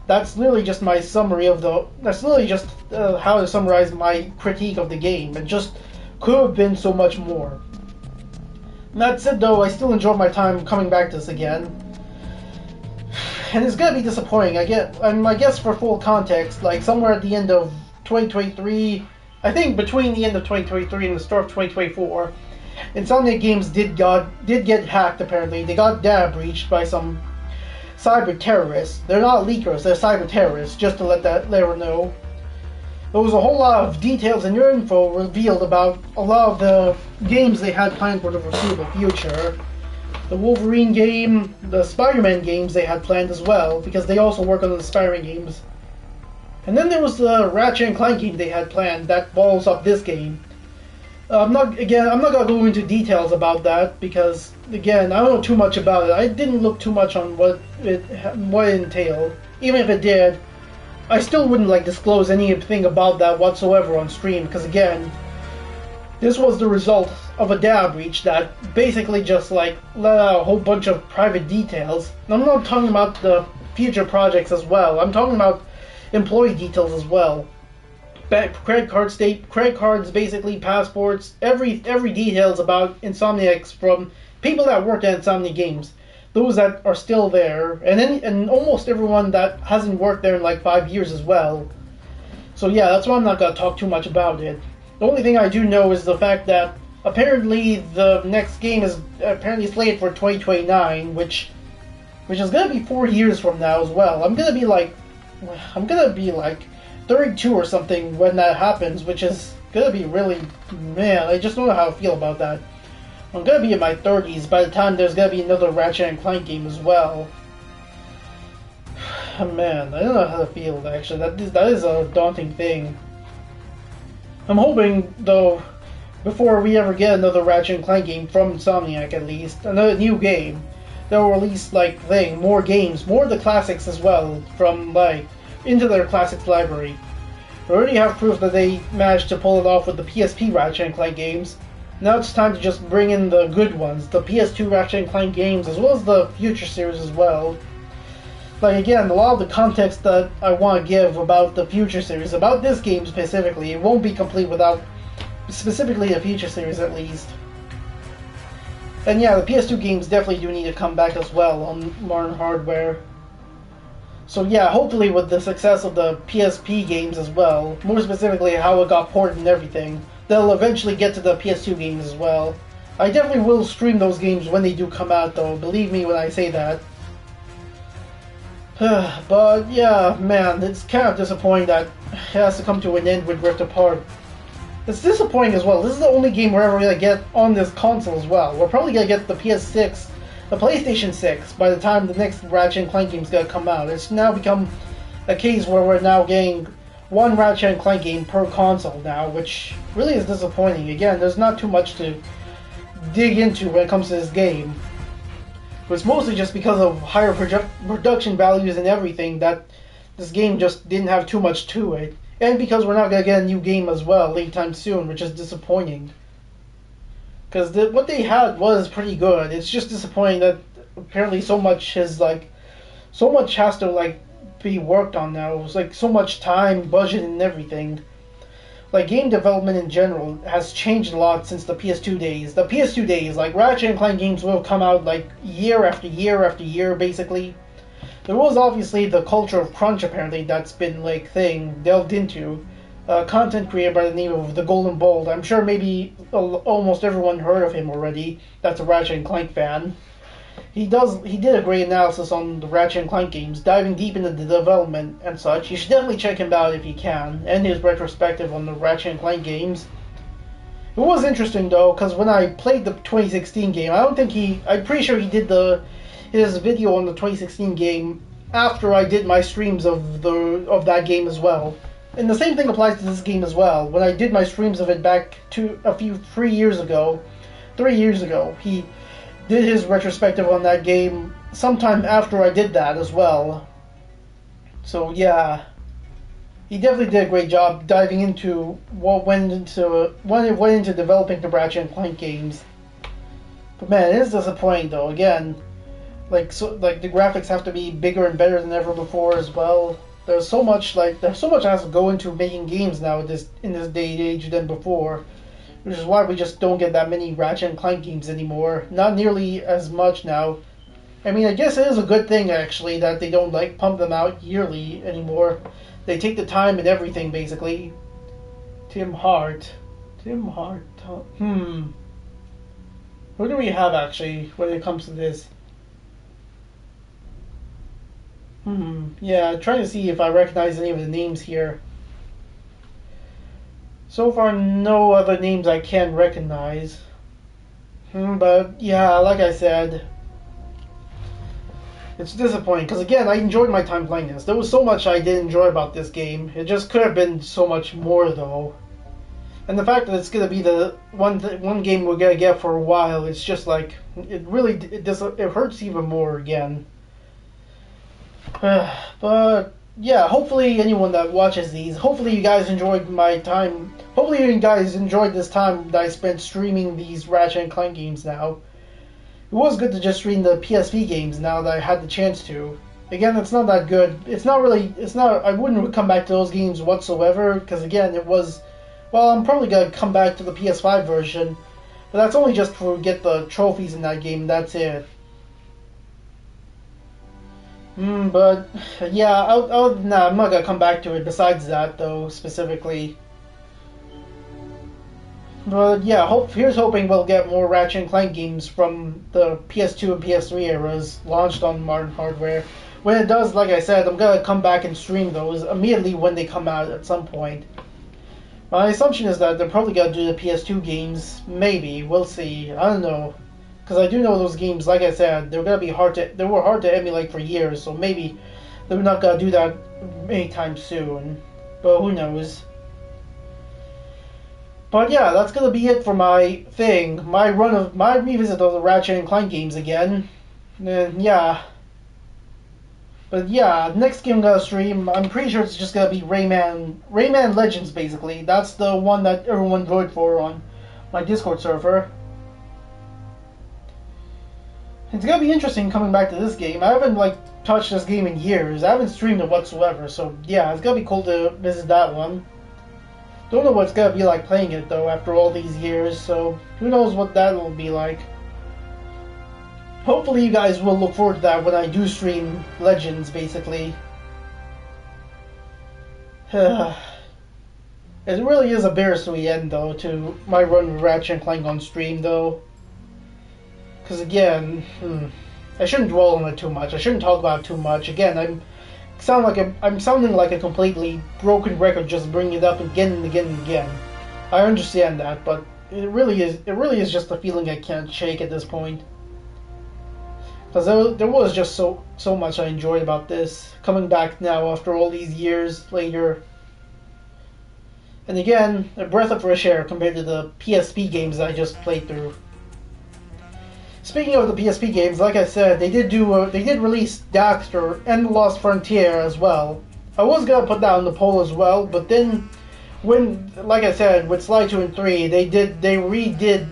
That's literally just my summary of that's literally just how to summarize my critique of the game. It just could have been so much more. And that said, though, I still enjoy my time coming back to this again. And it's gonna be disappointing. I guess for full context, like somewhere at the end of 2023, I think between the end of 2023 and the start of 2024, Insomniac Games did get hacked. Apparently, they got data breached by some cyber terrorists. They're not leakers; they're cyber terrorists. Just to let everyone know. There was a whole lot of details and info revealed about a lot of the games they had planned for the foreseeable future. The Wolverine game, the Spider-Man games they had planned as well, because they also work on the Spider-Man games. And then there was the Ratchet & Clank game they had planned that follows up this game. I'm not gonna go into details about that because, again, I don't know too much about it. I didn't look too much on what it entailed. Even if it did, I still wouldn't disclose anything about that whatsoever on stream because, again, this was the result of a data breach that basically just let out a whole bunch of private details. And I'm not talking about the future projects as well. I'm talking about employee details as well. Credit cards, basically passports, every details about Insomniacs from people that worked at Insomniac Games, those that are still there, and almost everyone that hasn't worked there in 5 years as well. So yeah, that's why I'm not gonna talk too much about it. The only thing I do know is the fact that apparently the next game is apparently slated for 2029, which is gonna be 4 years from now as well. I'm gonna be 32 or something when that happens, which is gonna be really, man, I just don't know how I feel about that. I'm gonna be in my 30s by the time there's gonna be another Ratchet & Clank game as well. Man, I don't know how to feel actually. That is a daunting thing. I'm hoping, though, before we ever get another Ratchet & Clank game from Insomniac at least, another new game, they'll release more games, more of the classics as well, from into their classics library. We already have proof that they managed to pull it off with the PSP Ratchet & Clank games. Now it's time to just bring in the good ones, the PS2 Ratchet & Clank games, as well as the future series as well. Again, a lot of the context that I want to give about the future series, about this game specifically, it won't be complete without specifically the future series at least. And yeah, the PS2 games definitely do need to come back as well on modern hardware. So yeah, hopefully with the success of the PSP games as well, more specifically how it got ported and everything, they'll eventually get to the PS2 games as well. I definitely will stream those games when they do come out though, believe me when I say that. But yeah, man, it's kind of disappointing that it has to come to an end with Rift Apart. It's disappointing as well. This is the only game we're ever going to get on this console as well. We're probably going to get the PS6, the PlayStation 6, by the time the next Ratchet & Clank game is going to come out. It's now become a case where we're now getting one Ratchet & Clank game per console now, which really is disappointing. Again, there's not too much to dig into when it comes to this game. But it's mostly just because of higher production values and everything that this game just didn't have too much to it. And because we're not going to get a new game as well anytime soon, which is disappointing. Because what they had was pretty good. It's just disappointing that apparently so much has to be worked on now. It's so much time, budget, and everything. Game development in general has changed a lot since the PS2 days. The PS2 days, Ratchet & Clank games will come out year after year after year, basically. There was obviously the culture of crunch apparently that's been delved into. Content creator by the name of the Golden Bolt. I'm sure maybe almost everyone heard of him already. That's a Ratchet & Clank fan. He did a great analysis on the Ratchet & Clank games, diving deep into the development and such. You should definitely check him out if you can, and his retrospective on the Ratchet & Clank games. It was interesting though, because when I played the 2016 game, I'm pretty sure he did his video on the 2016 game after I did my streams of that game as well. And the same thing applies to this game as well. When I did my streams of it back to 3 years ago, he did his retrospective on that game sometime after I did that as well. So yeah, he definitely did a great job diving into what went into developing the Ratchet & Clank games. But man, it is disappointing though. Again, the graphics have to be bigger and better than ever before as well. There's so much has to go into making games now in this day and age than before, which is why we just don't get that many Ratchet & Clank games anymore. Not nearly as much now. I mean, I guess it is a good thing actually that they don't pump them out yearly anymore. They take the time and everything basically. Tim Hart. Tim Hart. Who do we have actually when it comes to this? Yeah, trying to see if I recognize any of the names here. So far, no other names I can recognize. But yeah, like I said, it's disappointing because again, I enjoyed my time playing this. There was so much I did enjoy about this game. It just could have been so much more though. And the fact that it's gonna be the one game we're gonna get for a while, it's just like it hurts even more again. But yeah, hopefully anyone that watches these, hopefully you guys enjoyed my time. Hopefully you guys enjoyed this time that I spent streaming these Ratchet and Clank games now. It was good to just stream the PSP games now that I had the chance to. Again, it's not that good. I wouldn't come back to those games whatsoever, because again, I'm probably going to come back to the PS5 version, but that's only just to get the trophies in that game, that's it. But yeah, other than that, I'm not gonna come back to it. Besides that, though, specifically. But yeah, here's hoping we'll get more Ratchet and Clank games from the PS2 and PS3 eras launched on modern hardware. When it does, like I said, I'm gonna come back and stream those immediately when they come out at some point. My assumption is that they're probably gonna do the PS2 games. Maybe, we'll see. I don't know. Because I do know those games, like I said, they were hard to emulate for years, so maybe they're not gonna do that anytime soon. But who knows? But yeah, that's gonna be it for my revisit of the Ratchet and Clank games again. Yeah. But yeah, next game I'm gonna stream, I'm pretty sure it's just gonna be Rayman Legends, basically. That's the one that everyone voted for on my Discord server. It's gonna be interesting coming back to this game. I haven't touched this game in years. I haven't streamed it whatsoever, so yeah, it's gonna be cool to visit that one. Don't know what it's gonna be like playing it though after all these years, so who knows what that will be like. Hopefully you guys will look forward to that when I do stream Legends, basically. It really is a bittersweet end though to my run with Ratchet and Clank on stream though. Because again, I shouldn't dwell on it too much. I shouldn't talk about it too much. Again, I'm sounding like a completely broken record, just bringing it up again and again and again. I understand that, but it really is just a feeling I can't shake at this point. Because there was just so much I enjoyed about this, coming back now after all these years later. And again, a breath of fresh air compared to the PSP games that I just played through. Speaking of the PSP games, like I said, they did release Daxter and The Lost Frontier as well. I was gonna put that on the poll as well, but then like I said, with Sly 2 and 3, they redid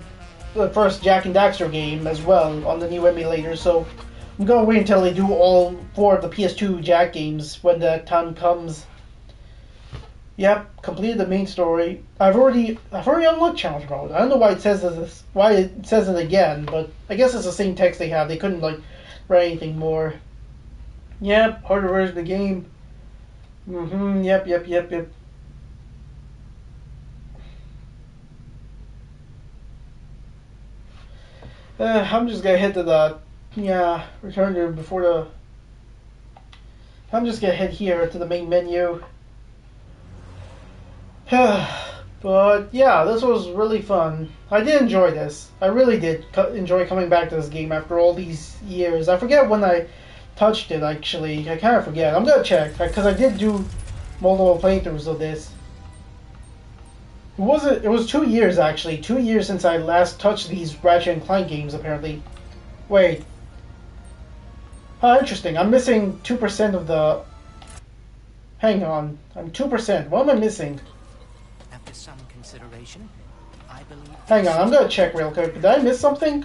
the first Jak and Daxter game as well on the new emulator, so I'm gonna wait until they do all 4 of the PS2 Jak games when that time comes. Yep, completed the main story. I've already unlocked challenge mode. I don't know why it says this, why it says it again, but I guess it's the same text they have. They couldn't write anything more. Yep, harder version of the game. Yep. I'm just gonna head to the return to before the. I'm just gonna head here to the main menu. But yeah, this was really fun. I did enjoy this. I really did enjoy coming back to this game after all these years. I forget when I touched it, actually. I kind of forget. I'm gonna check, because I did do multiple playthroughs of this. It was 2 years, actually. 2 years since I last touched these Ratchet and Clank games, apparently. Wait. Interesting. I'm missing 2% of the... Hang on. I'm 2%. What am I missing? After some consideration, I believe... Hang on, I'm gonna check real quick. Did I miss something?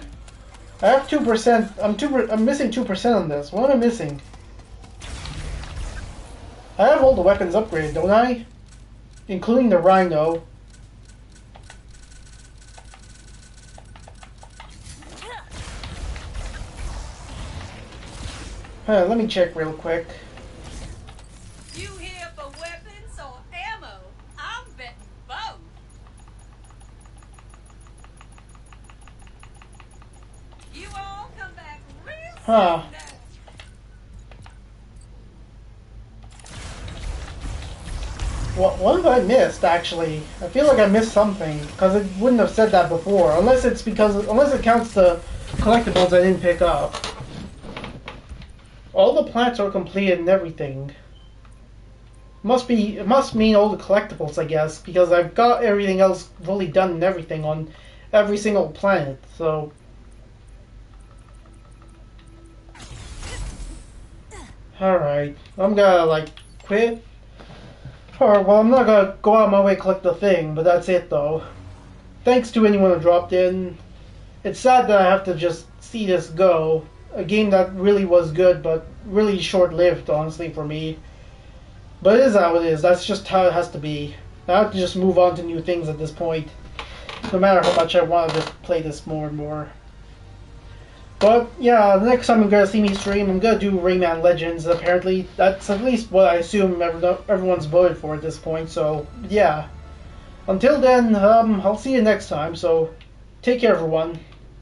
I have 2%. I'm missing 2% on this. What am I missing? I have all the weapons upgraded, don't I? Including the Rhino. Let me check real quick. You here for weapons or ammo? I'm betting both. Huh. What have I missed, actually? I feel like I missed something, because it wouldn't have said that before. Unless it counts the collectibles I didn't pick up. All the plants are completed and everything. It must mean all the collectibles, I guess, because I've got everything else fully done and everything on every single planet, so... Alright, I'm gonna, like, quit. Or, well, I'm not gonna go out of my way to collect the thing, but that's it, though. Thanks to anyone who dropped in. It's sad that I have to just see this go. A game that really was good, but really short-lived, honestly, for me. But it is how it is. That's just how it has to be. I have to just move on to new things at this point. No matter how much I want to just play this more and more. But, yeah, the next time you're going to see me stream, I'm going to do Rayman Legends, apparently. That's at least what I assume everyone's voted for at this point, so, yeah. Until then, I'll see you next time, so take care, everyone.